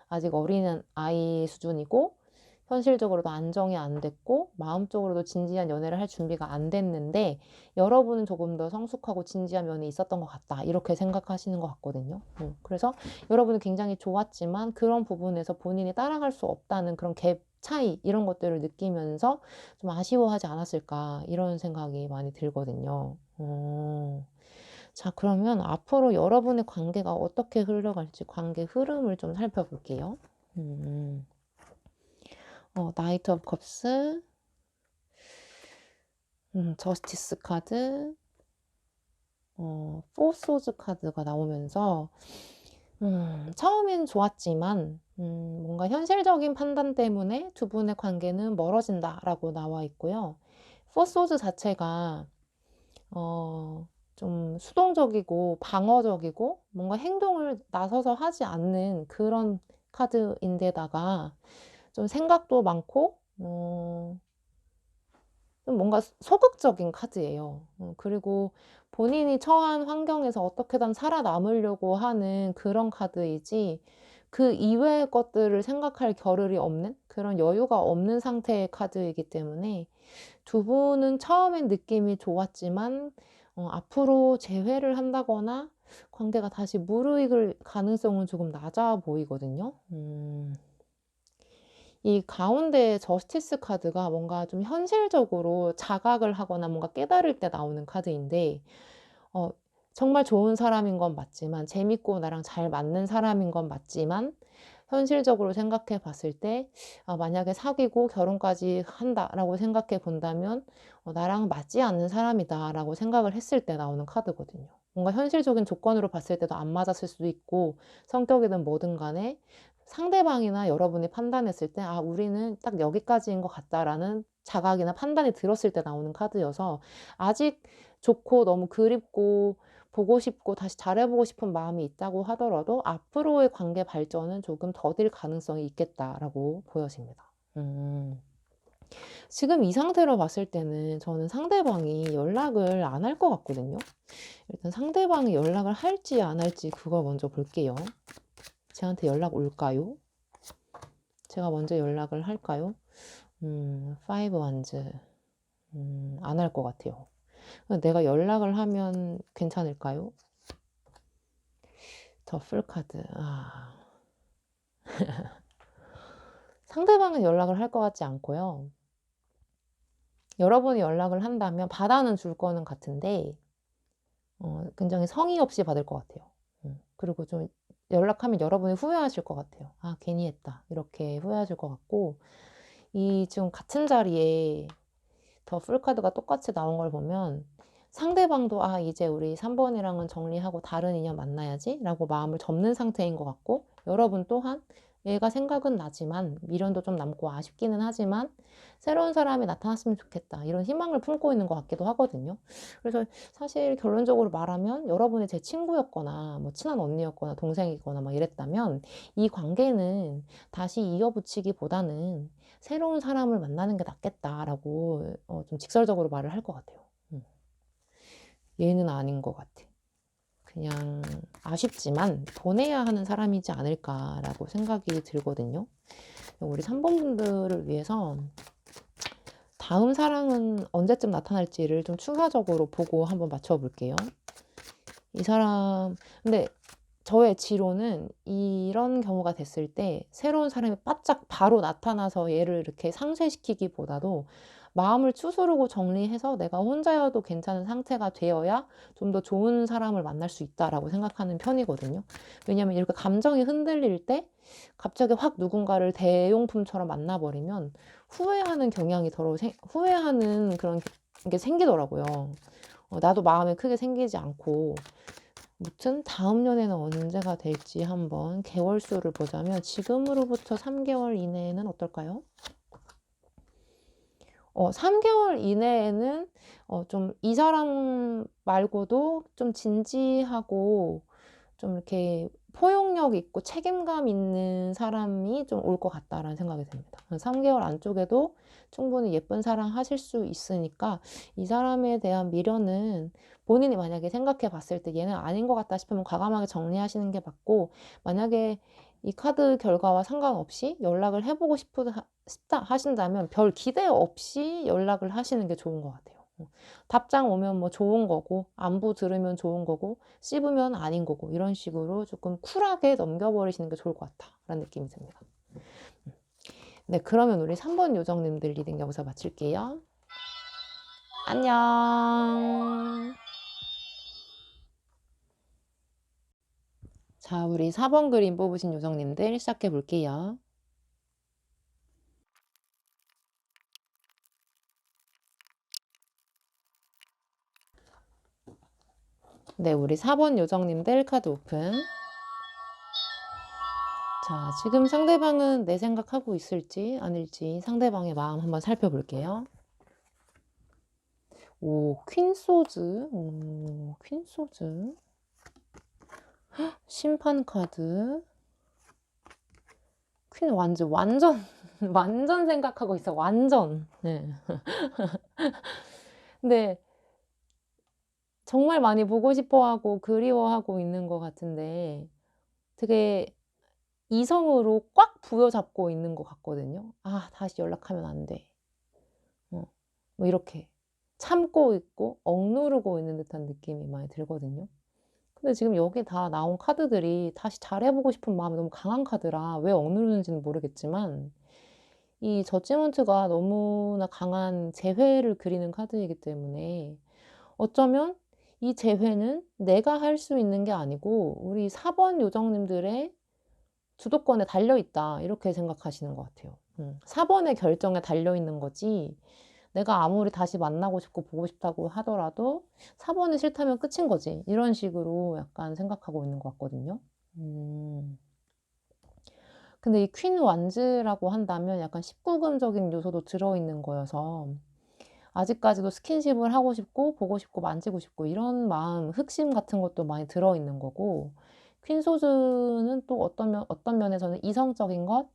아직 어린 아이 수준이고 현실적으로도 안정이 안 됐고 마음적으로도 진지한 연애를 할 준비가 안 됐는데 여러분은 조금 더 성숙하고 진지한 면이 있었던 것 같다. 이렇게 생각하시는 것 같거든요. 그래서 여러분은 굉장히 좋았지만 그런 부분에서 본인이 따라갈 수 없다는 그런 갭 차이 이런 것들을 느끼면서 좀 아쉬워하지 않았을까 이런 생각이 많이 들거든요. 자, 그러면 앞으로 여러분의 관계가 어떻게 흘러갈지 관계 흐름을 좀 살펴볼게요. 나이트 오브 컵스, 저스티스 카드, 포 소즈 카드가 나오면서 처음엔 좋았지만 뭔가 현실적인 판단 때문에 두 분의 관계는 멀어진다라고 나와 있고요. 포 소즈 자체가 좀 수동적이고 방어적이고 뭔가 행동을 나서서 하지 않는 그런 카드인데다가 좀 생각도 많고 좀 뭔가 소극적인 카드예요. 그리고 본인이 처한 환경에서 어떻게든 살아남으려고 하는 그런 카드이지 그 이외의 것들을 생각할 겨를이 없는 그런 여유가 없는 상태의 카드이기 때문에 두 분은 처음엔 느낌이 좋았지만 앞으로 재회를 한다거나 관계가 다시 무르익을 가능성은 조금 낮아 보이거든요. 이 가운데 저스티스 카드가 뭔가 좀 현실적으로 자각을 하거나 뭔가 깨달을 때 나오는 카드인데, 어 정말 좋은 사람인 건 맞지만, 재밌고 나랑 잘 맞는 사람인 건 맞지만, 현실적으로 생각해 봤을 때 만약에 사귀고 결혼까지 한다라고 생각해 본다면 '나랑 맞지 않는 사람이다.'라고 생각을 했을 때 나오는 카드거든요. 뭔가 현실적인 조건으로 봤을 때도 안 맞았을 수도 있고, 성격이든 뭐든 간에 상대방이나 여러분이 판단했을 때 '아 우리는 딱 여기까지인 것 같다.'라는 자각이나 판단이 들었을 때 나오는 카드여서, 아직 좋고 너무 그립고 보고 싶고 다시 잘해 보고 싶은 마음이 있다고 하더라도 '앞으로의 관계 발전은 조금 더딜 가능성이 있겠다.'라고 보여집니다. 지금 이 상태로 봤을 때는 저는 상대방이 연락을 안 할 것 같거든요. 일단 상대방이 연락을 할지 안 할지 그걸 먼저 볼게요. 쟤한테 연락 올까요? 제가 먼저 연락을 할까요? 파이브 원즈. 안 할 것 같아요. 내가 연락을 하면 괜찮을까요? 더 풀카드. 상대방은 연락을 할 것 같지 않고요. 여러분이 연락을 한다면 받아는 줄 거는 같은데 굉장히 성의 없이 받을 것 같아요. 그리고 좀 연락하면 여러분이 후회하실 것 같아요. '아 괜히 했다.' 이렇게 후회하실 것 같고, 이 지금 같은 자리에 더 풀카드가 똑같이 나온 걸 보면 상대방도 '아 이제 우리 3 번이랑은 정리하고 다른 인연 만나야지.'라고 마음을 접는 상태인 것 같고, 여러분 또한 얘가 생각은 나지만 미련도 좀 남고 아쉽기는 하지만 '새로운 사람이 나타났으면 좋겠다.' 이런 희망을 품고 있는 것 같기도 하거든요. 그래서 사실 결론적으로 말하면, 여러분이 제 친구였거나 뭐 친한 언니였거나 동생이거나 막 이랬다면 이 관계는 다시 이어붙이기보다는 '새로운 사람을 만나는 게 낫겠다.'라고 좀 직설적으로 말을 할 것 같아요. 음. 얘는 아닌 것 같아. 그냥 아쉽지만 '보내야 하는 사람이지 않을까.'라고 생각이 들거든요. 우리 3 번 분들을 위해서 다음 사랑은 언제쯤 나타날지를 좀 추가적으로 보고 한번 맞춰 볼게요. 이 사람, 근데 저의 지로는 이런 경우가 됐을 때 새로운 사람이 바짝 바로 나타나서 얘를 이렇게 상쇄시키기보다도 마음을 추스르고 정리해서 내가 혼자여도 괜찮은 상태가 되어야 좀 더 좋은 사람을 만날 수 있다라고 생각하는 편이거든요. 왜냐하면 이렇게 감정이 흔들릴 때 갑자기 확 누군가를 대용품처럼 만나버리면 후회하는 경향이 후회하는 그런 게 생기더라고요. 나도 마음에 크게 생기지 않고. 무튼 다음 연애는 언제가 될지 한번 개월수를 보자면, 지금으로부터 3개월 이내에는 어떨까요? 3개월 이내에는 좀 이 사람 말고도 좀 진지하고 좀 이렇게 포용력 있고 책임감 있는 사람이 좀 올 것 같다라는 생각이 듭니다. 3개월 안쪽에도 충분히 예쁜 사랑 하실 수 있으니까, 이 사람에 대한 미련은 본인이 만약에 생각해 봤을 때 얘는 아닌 것 같다 싶으면 과감하게 정리하시는 게 맞고, 만약에 이 카드 결과와 상관없이 연락을 해 보고 싶다 하신다면 별 기대 없이 연락을 하시는 게 좋은 것 같아요. 답장 오면 뭐 좋은 거고, 안부 들으면 좋은 거고, 씹으면 아닌 거고, 이런 식으로 조금 쿨하게 넘겨버리시는 게 좋을 것 같다라는 느낌이 듭니다. 네, 그러면 우리 3번 요정님들 리딩 여기서 마칠게요. 안녕. 자, 우리 4번 그림 뽑으신 요정님들 시작해 볼게요. 네, 우리 4번 요정님들 카드 오픈. 자, 지금 상대방은 내 생각하고 있을지 아닐지 상대방의 마음 한번 살펴볼게요. 오, 퀸소즈. 오, 퀸소즈. 심판 카드. 퀸 완전 완전 생각하고 있어. 완전. 네. 근데 정말 많이 보고 싶어 하고 그리워하고 있는 것 같은데, 되게 이성으로 꽉 부여잡고 있는 것 같거든요. '아 다시 연락하면 안 돼.' 뭐 이렇게 참고 있고 억누르고 있는 듯한 느낌이 많이 들거든요. 근데 지금 여기 다 나온 카드들이 다시 잘해 보고 싶은 마음이 너무 강한 카드라 왜 억누르는지는 모르겠지만, 이 저지먼트가 너무나 강한 재회를 그리는 카드이기 때문에 어쩌면 이 재회는 내가 할 수 있는 게 아니고 우리 4번 요정님들의 주도권에 달려 있다. 이렇게 생각하시는 것 같아요. 4 번의 결정에 달려 있는 거지 내가 아무리 다시 만나고 싶고 보고 싶다고 하더라도 4 번이 싫다면 끝인 거지. 이런 식으로 약간 생각하고 있는 것 같거든요. 음. 근데 이 퀸 완즈라고 한다면 약간 19금적인 요소도 들어있는 거여서 아직까지도 스킨십을 하고 싶고 보고 싶고 만지고 싶고 이런 마음, 흑심 같은 것도 많이 들어있는 거고 퀸 소즈는 또 어떤 면에서는 이성적인 것,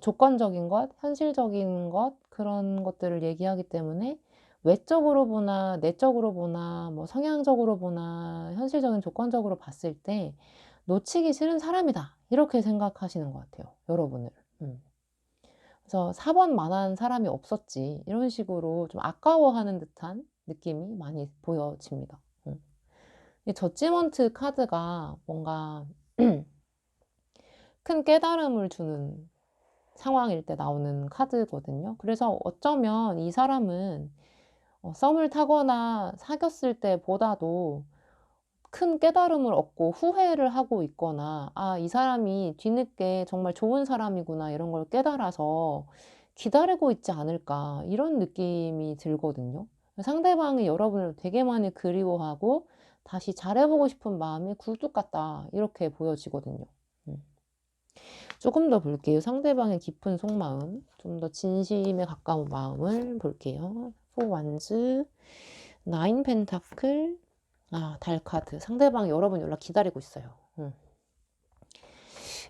조건적인 것, 현실적인 것 그런 것들을 얘기하기 때문에 외적으로 보나 내적으로 보나 뭐 성향적으로 보나 현실적인 조건적으로 봤을 때 '놓치기 싫은 사람이다.' 이렇게 생각하시는 것 같아요, 여러분을. 음. 그래서 4 번만한 사람이 없었지 이런 식으로 좀 아까워하는 듯한 느낌이 많이 보여집니다. 이 저지먼트 카드가 뭔가 큰 깨달음을 주는 상황일 때 나오는 카드거든요. 그래서 어쩌면 이 사람은 썸을 타거나 사귀었을 때보다도 큰 깨달음을 얻고 후회를 하고 있거나 '아 이 사람이 뒤늦게 정말 좋은 사람이구나.' 이런 걸 깨달아서 기다리고 있지 않을까 이런 느낌이 들거든요. 상대방이 여러분을 되게 많이 그리워하고 다시 잘해 보고 싶은 마음이 굴뚝 같다 이렇게 보여지거든요. 음. 쪼금 더 볼게요. 상대방의 깊은 속마음, 좀 더 진심에 가까운 마음을 볼게요. 4 완즈, 9 펜타클, 달 카드. 상대방이 여러분 연락 기다리고 있어요.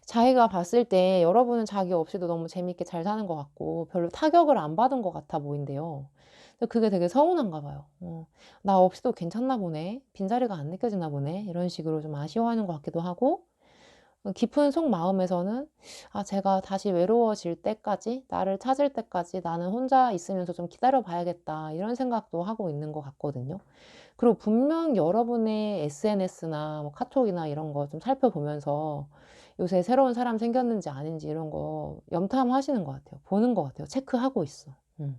자기가 봤을 때 여러분은 자기 없이도 너무 재밌게 잘 사는 것 같고 별로 타격을 안 받은 것 같아 보인대요. 근데 그게 되게 서운한가 봐요. '나 없이도 괜찮나 보네. 빈자리가 안 느껴지나 보네.' 이런 식으로 좀 아쉬워하는 것 같기도 하고 깊은 속마음에서는 '아 제가 다시 외로워질 때까지 나를 찾을 때까지 나는 혼자 있으면서 좀 기다려 봐야겠다.' 이런 생각도 하고 있는 것 같거든요. 그리고 분명 여러분의 SNS나 뭐 카톡이나 이런 거 좀 살펴보면서 요새 새로운 사람 생겼는지 아닌지 이런 거 염탐하시는 것 같아요. 보는 것 같아요. 체크하고 있어. 음.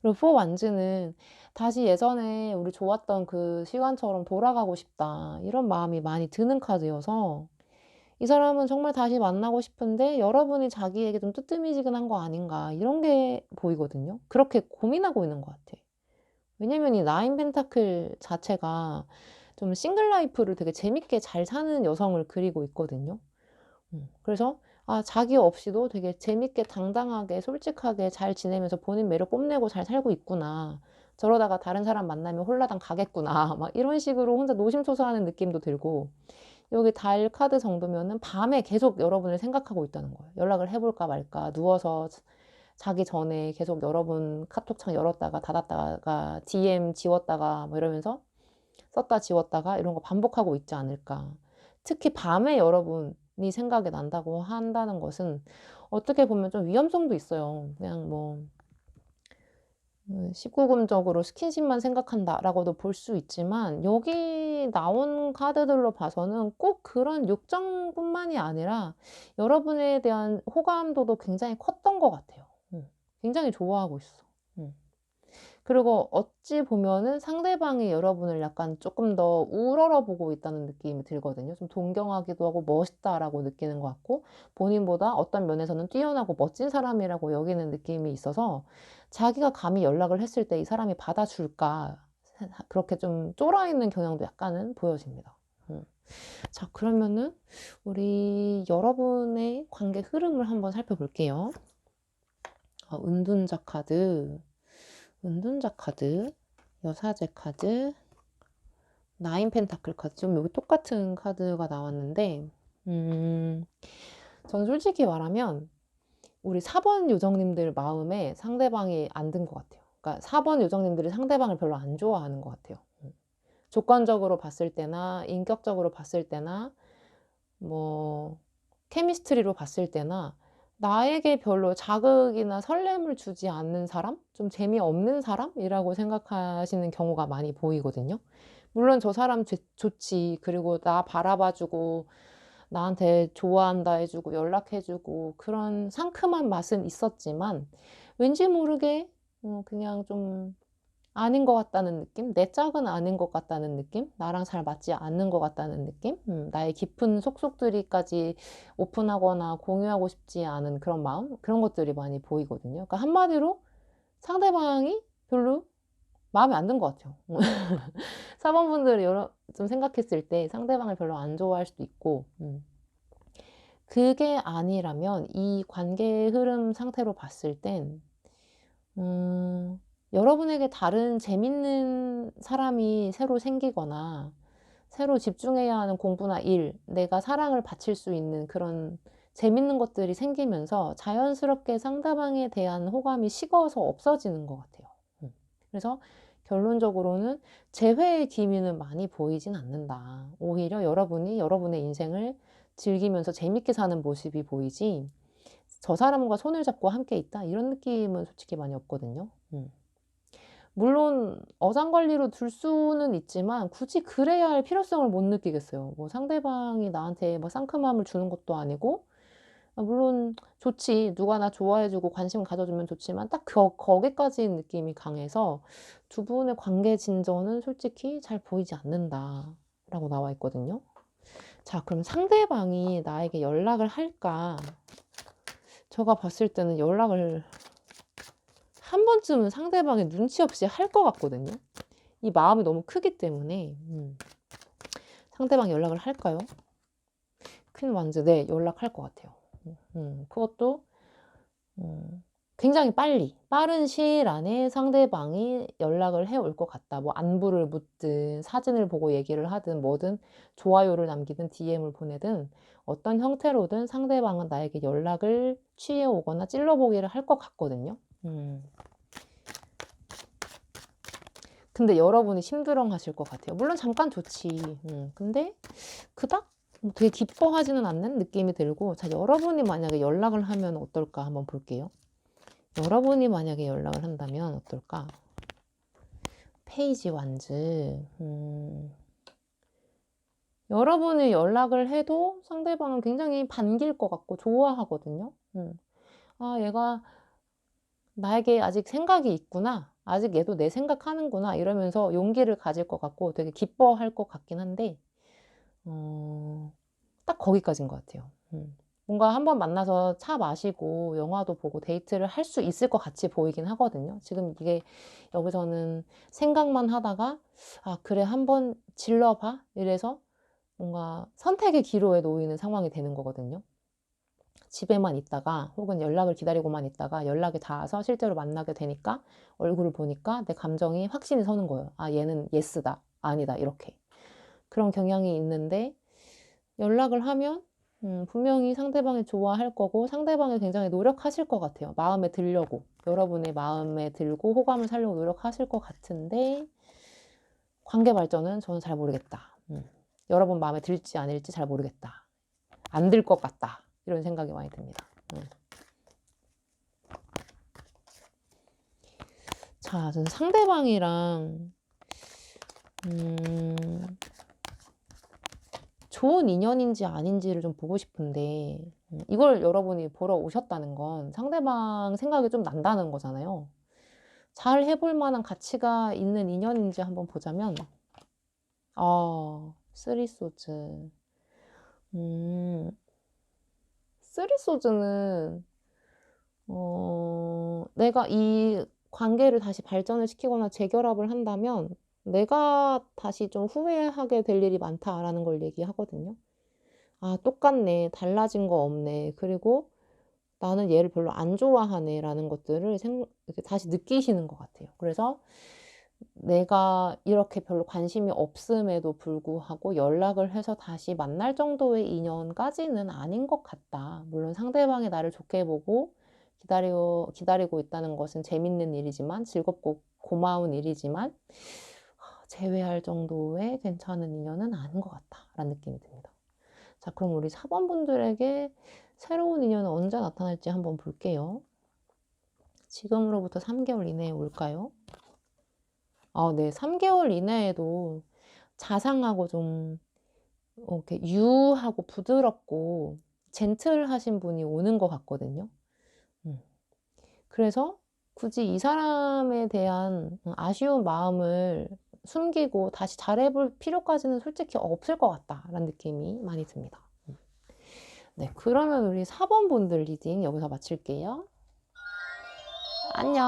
그리고 4 완즈는 '다시 예전에 우리 좋았던 그 시간처럼 돌아가고 싶다.' 이런 마음이 많이 드는 카드여서 이 사람은 정말 다시 만나고 싶은데 여러분이 자기에게 좀 뜨뜨미지근한 거 아닌가 이런 게 보이거든요. 그렇게 고민하고 있는 것 같아. 왜냐면 이 9 펜타클 자체가 좀 싱글 라이프를 되게 재밌게 잘 사는 여성을 그리고 있거든요. 그래서 자기 없이도 되게 재밌게 당당하게 솔직하게 잘 지내면서 본인 매력 뽐내고 잘 살고 있구나. 저러다가 다른 사람 만나면 홀라당 가겠구나. 막 이런 식으로 혼자 노심초사하는 느낌도 들고 여기 달 카드 정도면은 밤에 계속 여러분을 생각하고 있다는 거예요. 연락을 해 볼까 말까 누워서 자기 전에 계속 여러분 카톡창 열었다가 닫았다가 DM 지웠다가 뭐 이러면서 썼다 지웠다가 이런 거 반복하고 있지 않을까. 특히 밤에 여러분이 생각이 난다고 한다는 것은 어떻게 보면 좀 위험성도 있어요. 그냥 뭐 19금적으로 '스킨십만 생각한다.'라고도 볼 수 있지만 여기 나온 카드들로 봐서는 꼭 그런 욕정뿐만이 아니라 여러분에 대한 호감도도 굉장히 컸던 것 같아요. 굉장히 좋아하고 있어. 음. 그리고 어찌 보면은 상대방이 여러분을 약간 쪼끔 더 우러러보고 있다는 느낌이 들거든요. 좀 동경하기도 하고 '멋있다.'라고 느끼는 것 같고 본인보다 어떤 면에서는 뛰어나고 멋진 사람이라고 여기는 느낌이 있어서 자기가 감히 연락을 했을 때 '이 사람이 받아줄까.' 그렇게 좀 쫄아 있는 경향도 약간은 보여집니다. 음. 자 그러면은 우리 여러분의 관계 흐름을 한번 살펴볼게요. 은둔자 카드, 은둔자 카드, 여사제 카드, 9 펜타클 카드 좀 여기 똑같은 카드가 나왔는데 저는 솔직히 말하면 우리 4번 요정님들 마음에 상대방이 안 든 것 같아요. 그러니까 4번 요정님들이 상대방을 별로 안 좋아하는 것 같아요. 조건적으로 봤을 때나 인격적으로 봤을 때나 뭐 케미스트리로 봤을 때나 나에게 별로 자극이나 설렘을 주지 않는 사람? 좀 재미없는 사람이라고 생각하시는 경우가 많이 보이거든요. 물론 '저 사람 좋지. 그리고 나 바라봐 주고 나한테 좋아한다 해주고 연락해주고 그런 상큼한 맛은 있었지만 왠지 모르게 그냥 좀 아닌 것 같다는 느낌? 내 짝은 아닌 것 같다는 느낌? 나랑 잘 맞지 않는 것 같다는 느낌? 나의 깊은 속속들이까지 오픈하거나 공유하고 싶지 않은 그런 마음? 그런 것들이 많이 보이거든요. 그러니까 한마디로 상대방이 별로 마음에 안 든 것 같아요. 사번분들이 좀 생각했을 때 상대방을 별로 안 좋아할 수도 있고, 그게 아니라면 이 관계의 흐름 상태로 봤을 땐, 여러분에게 다른 재밌는 사람이 새로 생기거나, 새로 집중해야 하는 공부나 일, 내가 사랑을 바칠 수 있는 그런 재밌는 것들이 생기면서 자연스럽게 상대방에 대한 호감이 식어서 없어지는 것 같아요. 그래서 결론적으로는 재회의 기미는 많이 보이진 않는다. 오히려 여러분이 여러분의 인생을 즐기면서 재밌게 사는 모습이 보이지, 저 사람과 손을 잡고 함께 있다 이런 느낌은 솔직히 많이 없거든요. 물론 어장관리로 둘 수는 있지만 굳이 그래야 할 필요성을 못 느끼겠어요. 뭐 상대방이 나한테 뭐 상큼함을 주는 것도 아니고, 물론 좋지. 누가 나 좋아해주고 관심 가져주면 좋지만 딱 거기까지 느낌이 강해서 두 분의 관계 진전은 솔직히 잘 보이지 않는다라고 나와 있거든요. 자, 그럼 상대방이 나에게 연락을 할까? 제가 봤을 때는 연락을 한 번쯤은 상대방이 눈치 없이 할 것 같거든요. 이 마음이 너무 크기 때문에. 상대방이 연락을 할까요? 퀸 완즈, 네, 연락할 것 같아요. 그것도 굉장히 빠른 시일 안에 상대방이 연락을 해올 것 같다. 뭐 안부를 묻든 사진을 보고 얘기를 하든 뭐든 좋아요를 남기든 DM을 보내든 어떤 형태로든 상대방은 나에게 연락을 취해 오거나 찔러보기를 할 것 같거든요. 근데 여러분이 심드렁 하실 것 같아요. 물론 잠깐 좋지. 근데 그닥 되게 기뻐하지는 않는 느낌이 들고, 자, 여러분이 만약에 연락을 하면 어떨까 한번 볼게요. 여러분이 만약에 연락을 한다면 어떨까? 페이지 완즈. 여러분이 연락을 해도 상대방은 굉장히 반길 것 같고 좋아하거든요. 아, 얘가 나에게 아직 생각이 있구나. 아직 얘도 내 생각하는구나. 이러면서 용기를 가질 것 같고 되게 기뻐할 것 같긴 한데, 딱 거기까지인 것 같아요. 뭔가 한번 만나서 차 마시고 영화도 보고 데이트를 할 수 있을 것 같이 보이긴 하거든요. 지금 이게 여기서는 생각만 하다가, 아, 그래, 한번 질러봐. 이래서 뭔가 선택의 기로에 놓이는 상황이 되는 거거든요. 집에만 있다가 혹은 연락을 기다리고만 있다가 연락이 닿아서 실제로 만나게 되니까 얼굴을 보니까 내 감정이 확신이 서는 거예요. 아, 얘는 예스다. 아니다. 이렇게. 그런 경향이 있는데, 연락을 하면 분명히 상대방이 좋아할 거고 상대방이 굉장히 노력하실 것 같아요. 마음에 들려고. 여러분의 마음에 들고 호감을 사려고 노력하실 것 같은데, 관계 발전은 저는 잘 모르겠다. 여러분 마음에 들지 않을지 잘 모르겠다. 안 들 것 같다. 이런 생각이 많이 듭니다. 자, 저는 상대방이랑 좋은 인연인지 아닌지를 좀 보고 싶은데, 이걸 여러분이 보러 오셨다는 건 상대방 생각이 좀 난다는 거잖아요. 잘 해볼 만한 가치가 있는 인연인지 한번 보자면, 쓰리소즈. 쓰리소즈는, 내가 이 관계를 다시 발전을 시키거나 재결합을 한다면, 내가 다시 좀 후회하게 될 일이 많다라는 걸 얘기하거든요. 아, 똑같네. 달라진 거 없네. 그리고 나는 얘를 별로 안 좋아하네. 라는 것들을 이렇게 다시 느끼시는 것 같아요. 그래서 내가 이렇게 별로 관심이 없음에도 불구하고 연락을 해서 다시 만날 정도의 인연까지는 아닌 것 같다. 물론 상대방이 나를 좋게 보고 기다리고 있다는 것은 재밌는 일이지만, 즐겁고 고마운 일이지만, 제외할 정도의 괜찮은 인연은 아닌 것 같다. 라는 느낌이 듭니다. 자, 그럼 우리 4번분들에게 새로운 인연은 언제 나타날지 한번 볼게요. 지금으로부터 3개월 이내에 올까요? 네, 3개월 이내에도 자상하고 좀 이렇게 유하고 부드럽고 젠틀하신 분이 오는 것 같거든요. 음. 그래서 굳이 이 사람에 대한 아쉬운 마음을 숨기고 다시 잘해 볼 필요까지는 솔직히 없을 것 같다라는 느낌이 많이 듭니다. 네. 그러면 우리 4번 분들 리딩 여기서 마칠게요. 안녕.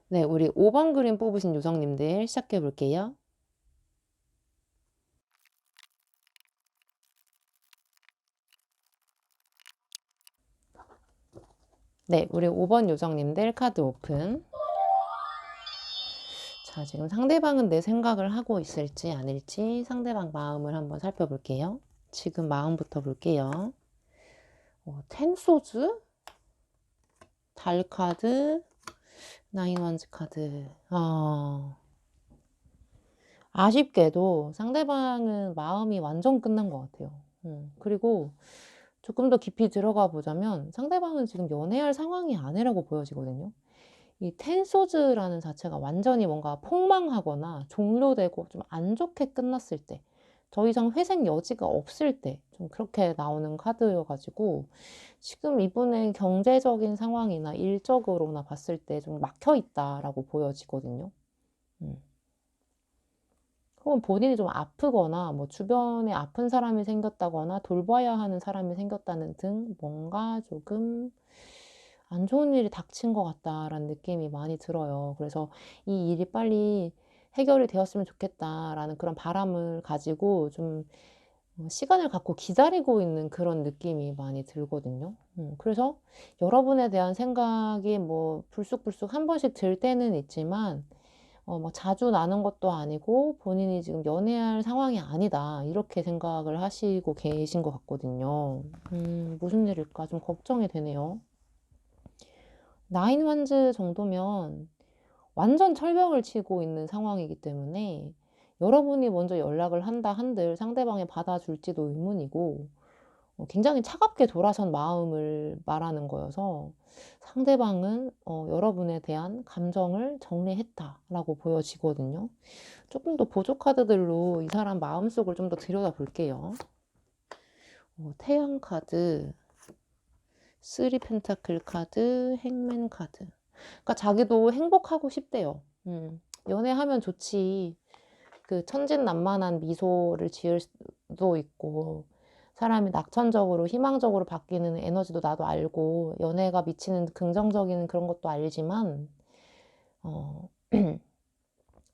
네. 우리 5번 그림 뽑으신 요정님들 시작해 볼게요. 네. 우리 5번 요정님들 카드 오픈. 자, 지금 상대방은 내 생각을 하고 있을지 아닐지 상대방 마음을 한번 살펴볼게요. 지금 마음부터 볼게요. 텐 소즈, 달 카드, 나인 원즈 카드. 아쉽게도 상대방은 마음이 완전 끝난 것 같아요. 그리고 조금 더 깊이 들어가 보자면 상대방은 지금 연애할 상황이 아니라고 보여지거든요. 이 텐소즈라는 자체가 완전히 뭔가 폭망하거나 종료되고 좀 안 좋게 끝났을 때, 더 이상 회생 여지가 없을 때 좀 그렇게 나오는 카드여 가지고 지금 이분의 경제적인 상황이나 일적으로나 봤을 때 좀 막혀 있다라고 보여지거든요. 음. 혹은 본인이 좀 아프거나 뭐 주변에 아픈 사람이 생겼다거나 돌봐야 하는 사람이 생겼다는 등 뭔가 조금 '안 좋은 일이 닥친 것 같다.'라는 느낌이 많이 들어요. 그래서 '이 일이 빨리 해결이 되었으면 좋겠다.'라는 그런 바람을 가지고 좀 시간을 갖고 기다리고 있는 그런 느낌이 많이 들거든요. 그래서 여러분에 대한 생각이 뭐 불쑥불쑥 한 번씩 들 때는 있지만 뭐 자주 나는 것도 아니고 본인이 지금 '연애할 상황이 아니다.' 이렇게 생각을 하시고 계신 것 같거든요. 무슨 일일까 좀 걱정이 되네요. 나인 완즈 정도면 완전 철벽을 치고 있는 상황이기 때문에 여러분이 먼저 연락을 한다 한들 상대방이 받아줄지도 의문이고, 굉장히 차갑게 돌아선 마음을 말하는 거여서 상대방은 여러분에 대한 감정을 정리했다라고 보여지거든요. 조금 더 보조 카드들로 이 사람 마음속을 좀 더 들여다볼게요. 태양 카드, 쓰리 펜타클 카드, 행맨 카드. 그러니까 자기도 행복하고 싶대요. 연애하면 좋지. 그 천진난만한 미소를 지을 수도 있고, 사람이 낙천적으로 희망적으로 바뀌는 에너지도 나도 알고, 연애가 미치는 긍정적인 그런 것도 알지만 어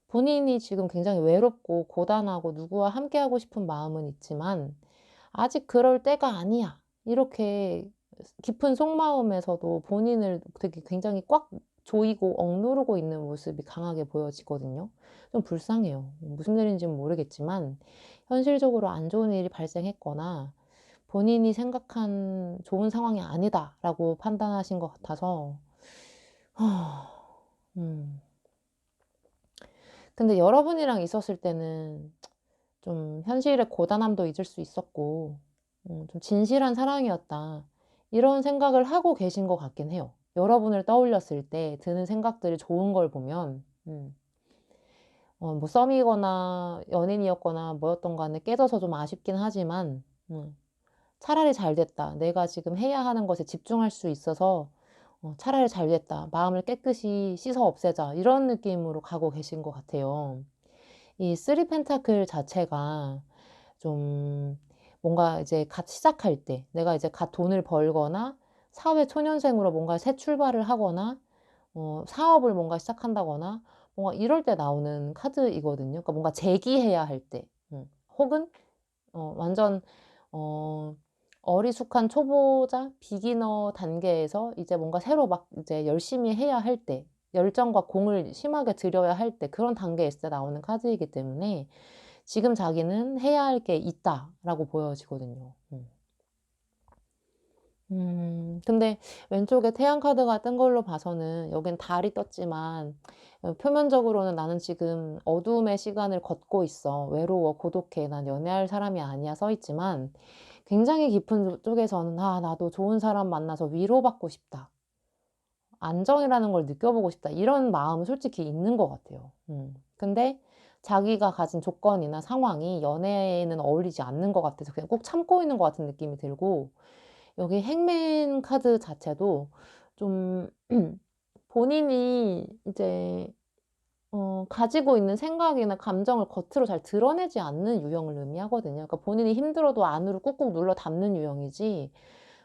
본인이 지금 굉장히 외롭고 고단하고 누구와 함께하고 싶은 마음은 있지만 '아직 그럴 때가 아니야.' 이렇게 깊은 속마음에서도 본인을 되게 굉장히 꽉 조이고 억누르고 있는 모습이 강하게 보여지거든요. 좀 불쌍해요. 무슨 일인지는 모르겠지만 현실적으로 안 좋은 일이 발생했거나 본인이 생각한 '좋은 상황이 아니다.'라고 판단하신 것 같아서 음. 근데 여러분이랑 있었을 때는 좀 현실의 고단함도 잊을 수 있었고 '좀 진실한 사랑이었다.' 이런 생각을 하고 계신 것 같긴 해요. 여러분을 떠올렸을 때 드는 생각들이 좋은 걸 보면 뭐 썸이거나 연인이었거나 뭐였던 간에 깨져서 좀 아쉽긴 하지만 '차라리 잘 됐다. 내가 지금 해야 하는 것에 집중할 수 있어서 차라리 잘 됐다. 마음을 깨끗이 씻어 없애자.' 이런 느낌으로 가고 계신 것 같아요. 이 쓰리 펜타클 자체가 좀 뭔가 이제 갓 시작할 때, 내가 이제 갓 돈을 벌거나 사회 초년생으로 뭔가 새 출발을 하거나 사업을 뭔가 시작한다거나 뭔가 이럴 때 나오는 카드이거든요. 그러니까 뭔가 재기해야 할 때. 혹은 완전 어 어리숙한 초보자 비기너 단계에서 이제 뭔가 새로 막 이제 열심히 해야 할 때, 열정과 공을 심하게 들여야 할 때, 그런 단계에 있을 때 나오는 카드이기 때문에 지금 자기는 '해야 할 게 있다.'라고 보여지거든요. 근데 왼쪽에 태양 카드가 뜬 걸로 봐서는 여긴 달이 떴지만 표면적으로는 '나는 지금 어두움의 시간을 걷고 있어. 외로워. 고독해. 난 연애할 사람이 아니야.' 써 있지만 굉장히 깊은 쪽에서는 '아 나도 좋은 사람 만나서 위로받고 싶다.' 안정이라는 걸 느껴보고 싶다. 이런 마음은 솔직히 있는 것 같아요. 근데 자기가 가진 조건이나 상황이 연애에는 어울리지 않는 것 같아서 그냥 꼭 참고 있는 것 같은 느낌이 들고, 여기 행맨 카드 자체도 좀 본인이 이제 가지고 있는 생각이나 감정을 겉으로 잘 드러내지 않는 유형을 의미하거든요. 그러니까 본인이 힘들어도 안으로 꾹꾹 눌러 담는 유형이지,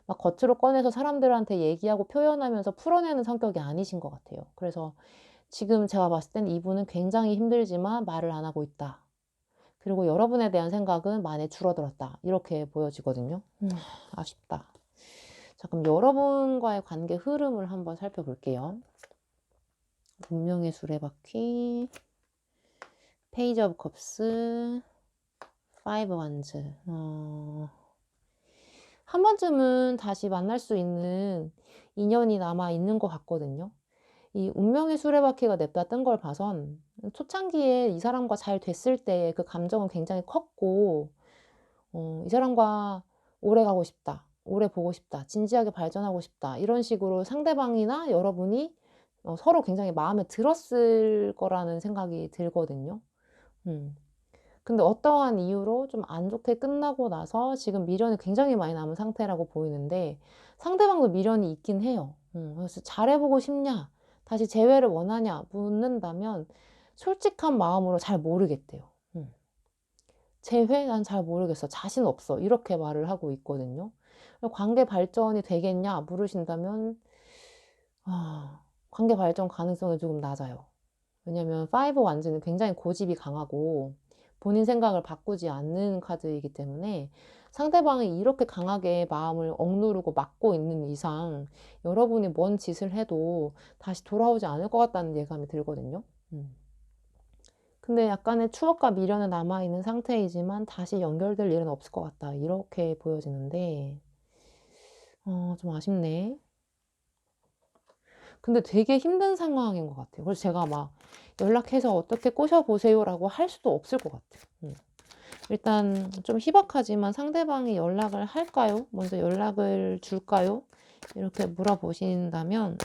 막 겉으로 꺼내서 사람들한테 얘기하고 표현하면서 풀어내는 성격이 아니신 것 같아요. 그래서 지금 제가 봤을 땐 이분은 굉장히 힘들지만 말을 안 하고 있다. 그리고 여러분에 대한 생각은 많이 줄어들었다. 이렇게 보여지거든요. 아쉽다. 자, 그럼 여러분과의 관계 흐름을 한번 살펴볼게요. 운명의 수레바퀴, 페이지 오브 컵스, 파이브 완즈. 한 번쯤은 다시 만날 수 있는 인연이 남아 있는 것 같거든요. 이 운명의 수레바퀴가 냅다 뜬 걸 봐선 초창기에 이 사람과 잘 됐을 때의 그 감정은 굉장히 컸고, 이 사람과 오래 가고 싶다, 오래 보고 싶다, 진지하게 발전하고 싶다, 이런 식으로 상대방이나 여러분이 서로 굉장히 마음에 들었을 거라는 생각이 들거든요. 근데 어떠한 이유로 좀 안 좋게 끝나고 나서 지금 미련이 굉장히 많이 남은 상태라고 보이는데, 상대방도 미련이 있긴 해요. 그래서 잘해보고 싶냐, 다시 재회를 원하냐 묻는다면 솔직한 마음으로 잘 모르겠대요. 재회? 난 잘 모르겠어. 자신 없어. 이렇게 말을 하고 있거든요. 관계 발전이 되겠냐 물으신다면, 관계 발전 가능성이 조금 낮아요. 왜냐면 파이브 완즈는 굉장히 고집이 강하고 본인 생각을 바꾸지 않는 카드이기 때문에, 상대방이 이렇게 강하게 마음을 억누르고 막고 있는 이상 여러분이 뭔 짓을 해도 다시 돌아오지 않을 것 같다는 예감이 들거든요. 근데 약간의 추억과 미련은 남아있는 상태이지만 다시 연결될 일은 없을 것 같다. 이렇게 보여지는데, 좀 아쉽네. 근데 되게 힘든 상황인 것 같아요. 그래서 제가 막 연락해서 어떻게 꼬셔보세요라고 할 수도 없을 것 같아요. 일단 좀 희박하지만 상대방이 연락을 할까요? 먼저 연락을 줄까요? 이렇게 물어보신다면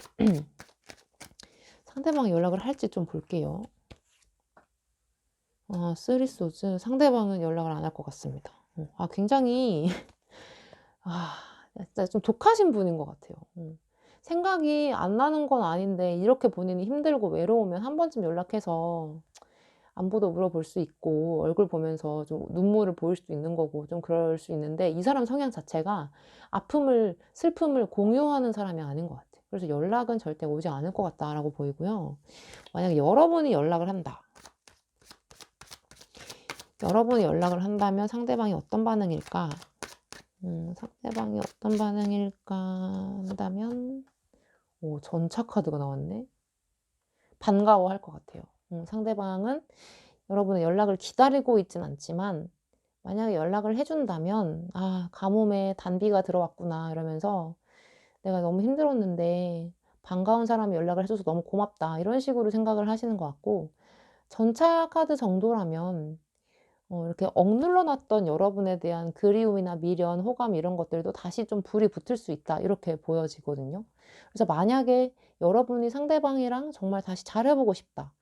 상대방이 연락을 할지 좀 볼게요. 쓰리소즈, 상대방은 연락을 안 할 것 같습니다. 굉장히 진짜 좀 독하신 분인 것 같아요. 생각이 안 나는 건 아닌데 이렇게 본인이 힘들고 외로우면 한 번쯤 연락해서 안부도 물어볼 수 있고 얼굴 보면서 좀 눈물을 보일 수도 있는 거고 좀 그럴 수 있는데, 이 사람 성향 자체가 아픔을, 슬픔을 공유하는 사람이 아닌 것 같아요. 그래서 연락은 절대 오지 않을 것 같다라고 보이고요. 만약에 여러분이 연락을 한다. 여러분이 연락을 한다면 상대방이 어떤 반응일까? 상대방이 어떤 반응일까 한다면, 전차 카드가 나왔네. 반가워할 것 같아요. 상대방은 여러분의 연락을 기다리고 있진 않지만 만약에 연락을 해준다면, 가뭄에 단비가 들어왔구나 이러면서 내가 너무 힘들었는데 반가운 사람이 연락을 해줘서 너무 고맙다, 이런 식으로 생각을 하시는 것 같고, 전차 카드 정도라면 이렇게 억눌러 놨던 여러분에 대한 그리움이나 미련, 호감 이런 것들도 다시 좀 불이 붙을 수 있다, 이렇게 보여지거든요. 그래서 만약에 여러분이 상대방이랑 정말 다시 잘해보고 싶다,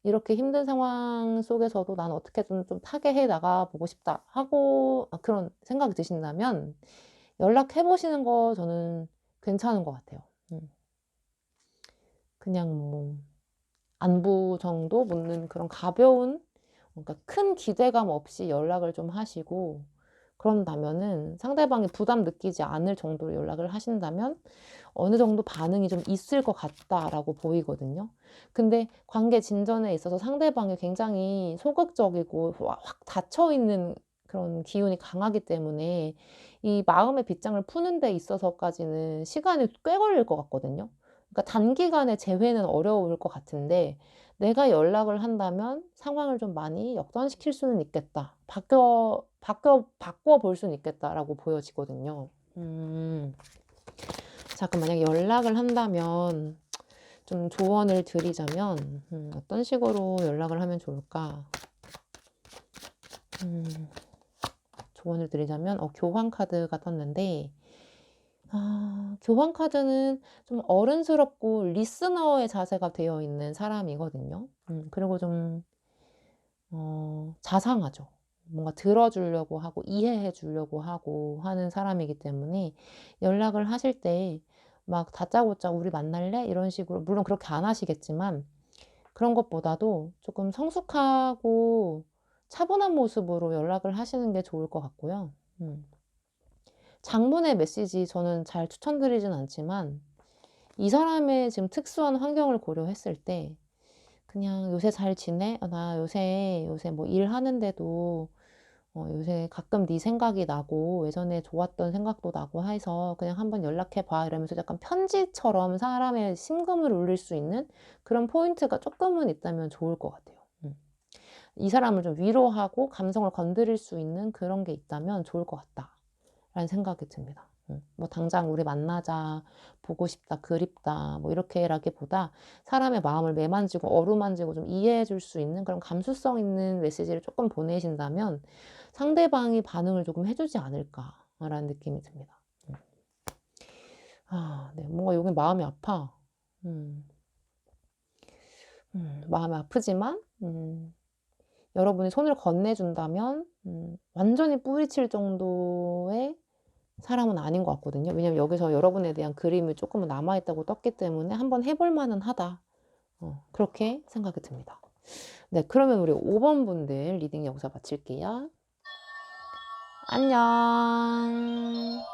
이렇게 힘든 상황 속에서도 난 어떻게든 좀 타개해 나가보고 싶다 하고 그런 생각이 드신다면 연락해보시는 거 저는 괜찮은 것 같아요. 그냥 뭐 안부 정도 묻는 그런 가벼운, 그러니까 큰 기대감 없이 연락을 좀 하시고, 그런다면은 상대방이 부담 느끼지 않을 정도로 연락을 하신다면 어느 정도 반응이 좀 있을 것 같다라고 보이거든요. 근데 관계 진전에 있어서 상대방이 굉장히 소극적이고 확 닫혀 있는 그런 기운이 강하기 때문에 이 마음의 빗장을 푸는 데 있어서까지는 시간이 꽤 걸릴 것 같거든요. 그러니까 단기간에 재회는 어려울 것 같은데, 내가 연락을 한다면 상황을 좀 많이 역전시킬 수는 있겠다. 바꿔 볼 수는 있겠다라고 보여지거든요. 자, 그럼 만약에 연락을 한다면 좀 조언을 드리자면, 어떤 식으로 연락을 하면 좋을까? 조언을 드리자면, 교환 카드가 떴는데, 교환 카드는 좀 어른스럽고 리스너의 자세가 되어 있는 사람이거든요. 그리고 좀 자상하죠. 뭔가 들어 주려고 하고 이해해 주려고 하고 하는 사람이기 때문에 연락을 하실 때 막 다짜고짜 "우리 만날래?" 이런 식으로, 물론 그렇게 안 하시겠지만, 그런 것보다도 쪼끔 성숙하고 차분한 모습으로 연락을 하시는 게 좋을 것 같고요. 음. 장문의 메시지 저는 잘 추천드리진 않지만, 이 사람의 지금 특수한 환경을 고려했을 때 그냥 "요새 잘 지내? 나 요새 뭐 일하는데도 요새 가끔 네 생각이 나고 예전에 좋았던 생각도 나고 해서 그냥 한번 연락해 봐." 이러면서 약간 편지처럼 사람의 심금을 울릴 수 있는 그런 포인트가 쪼끔은 있다면 좋을 것 같아요. 이 사람을 좀 위로하고 감성을 건드릴 수 있는 그런 게 있다면 좋을 것 같다라는 생각이 듭니다. 뭐 당장 "우리 만나자. 보고 싶다. 그립다." 뭐 이렇게라기보다 사람의 마음을 매만지고 어루만지고 좀 이해해 줄 수 있는 그런 감수성 있는 메시지를 쪼끔 보내신다면 '상대방이 반응을 조금 해 주지 않을까.'라는 느낌이 듭니다. 음. 네. 뭔가 여긴 마음이 아파. 음. 마음이 아프지만 여러분이 손을 건네 준다면 완전히 뿌리칠 정도의 사람은 아닌 것 같거든요. 왜냐면 여기서 여러분에 대한 그림이 쪼끔은 남아 있다고 떴기 때문에 '한번 해볼 만은 하다.' 그렇게 생각이 듭니다. 네, 그러면 우리 5번 분들 리딩 여기서 마칠게요. 안녕.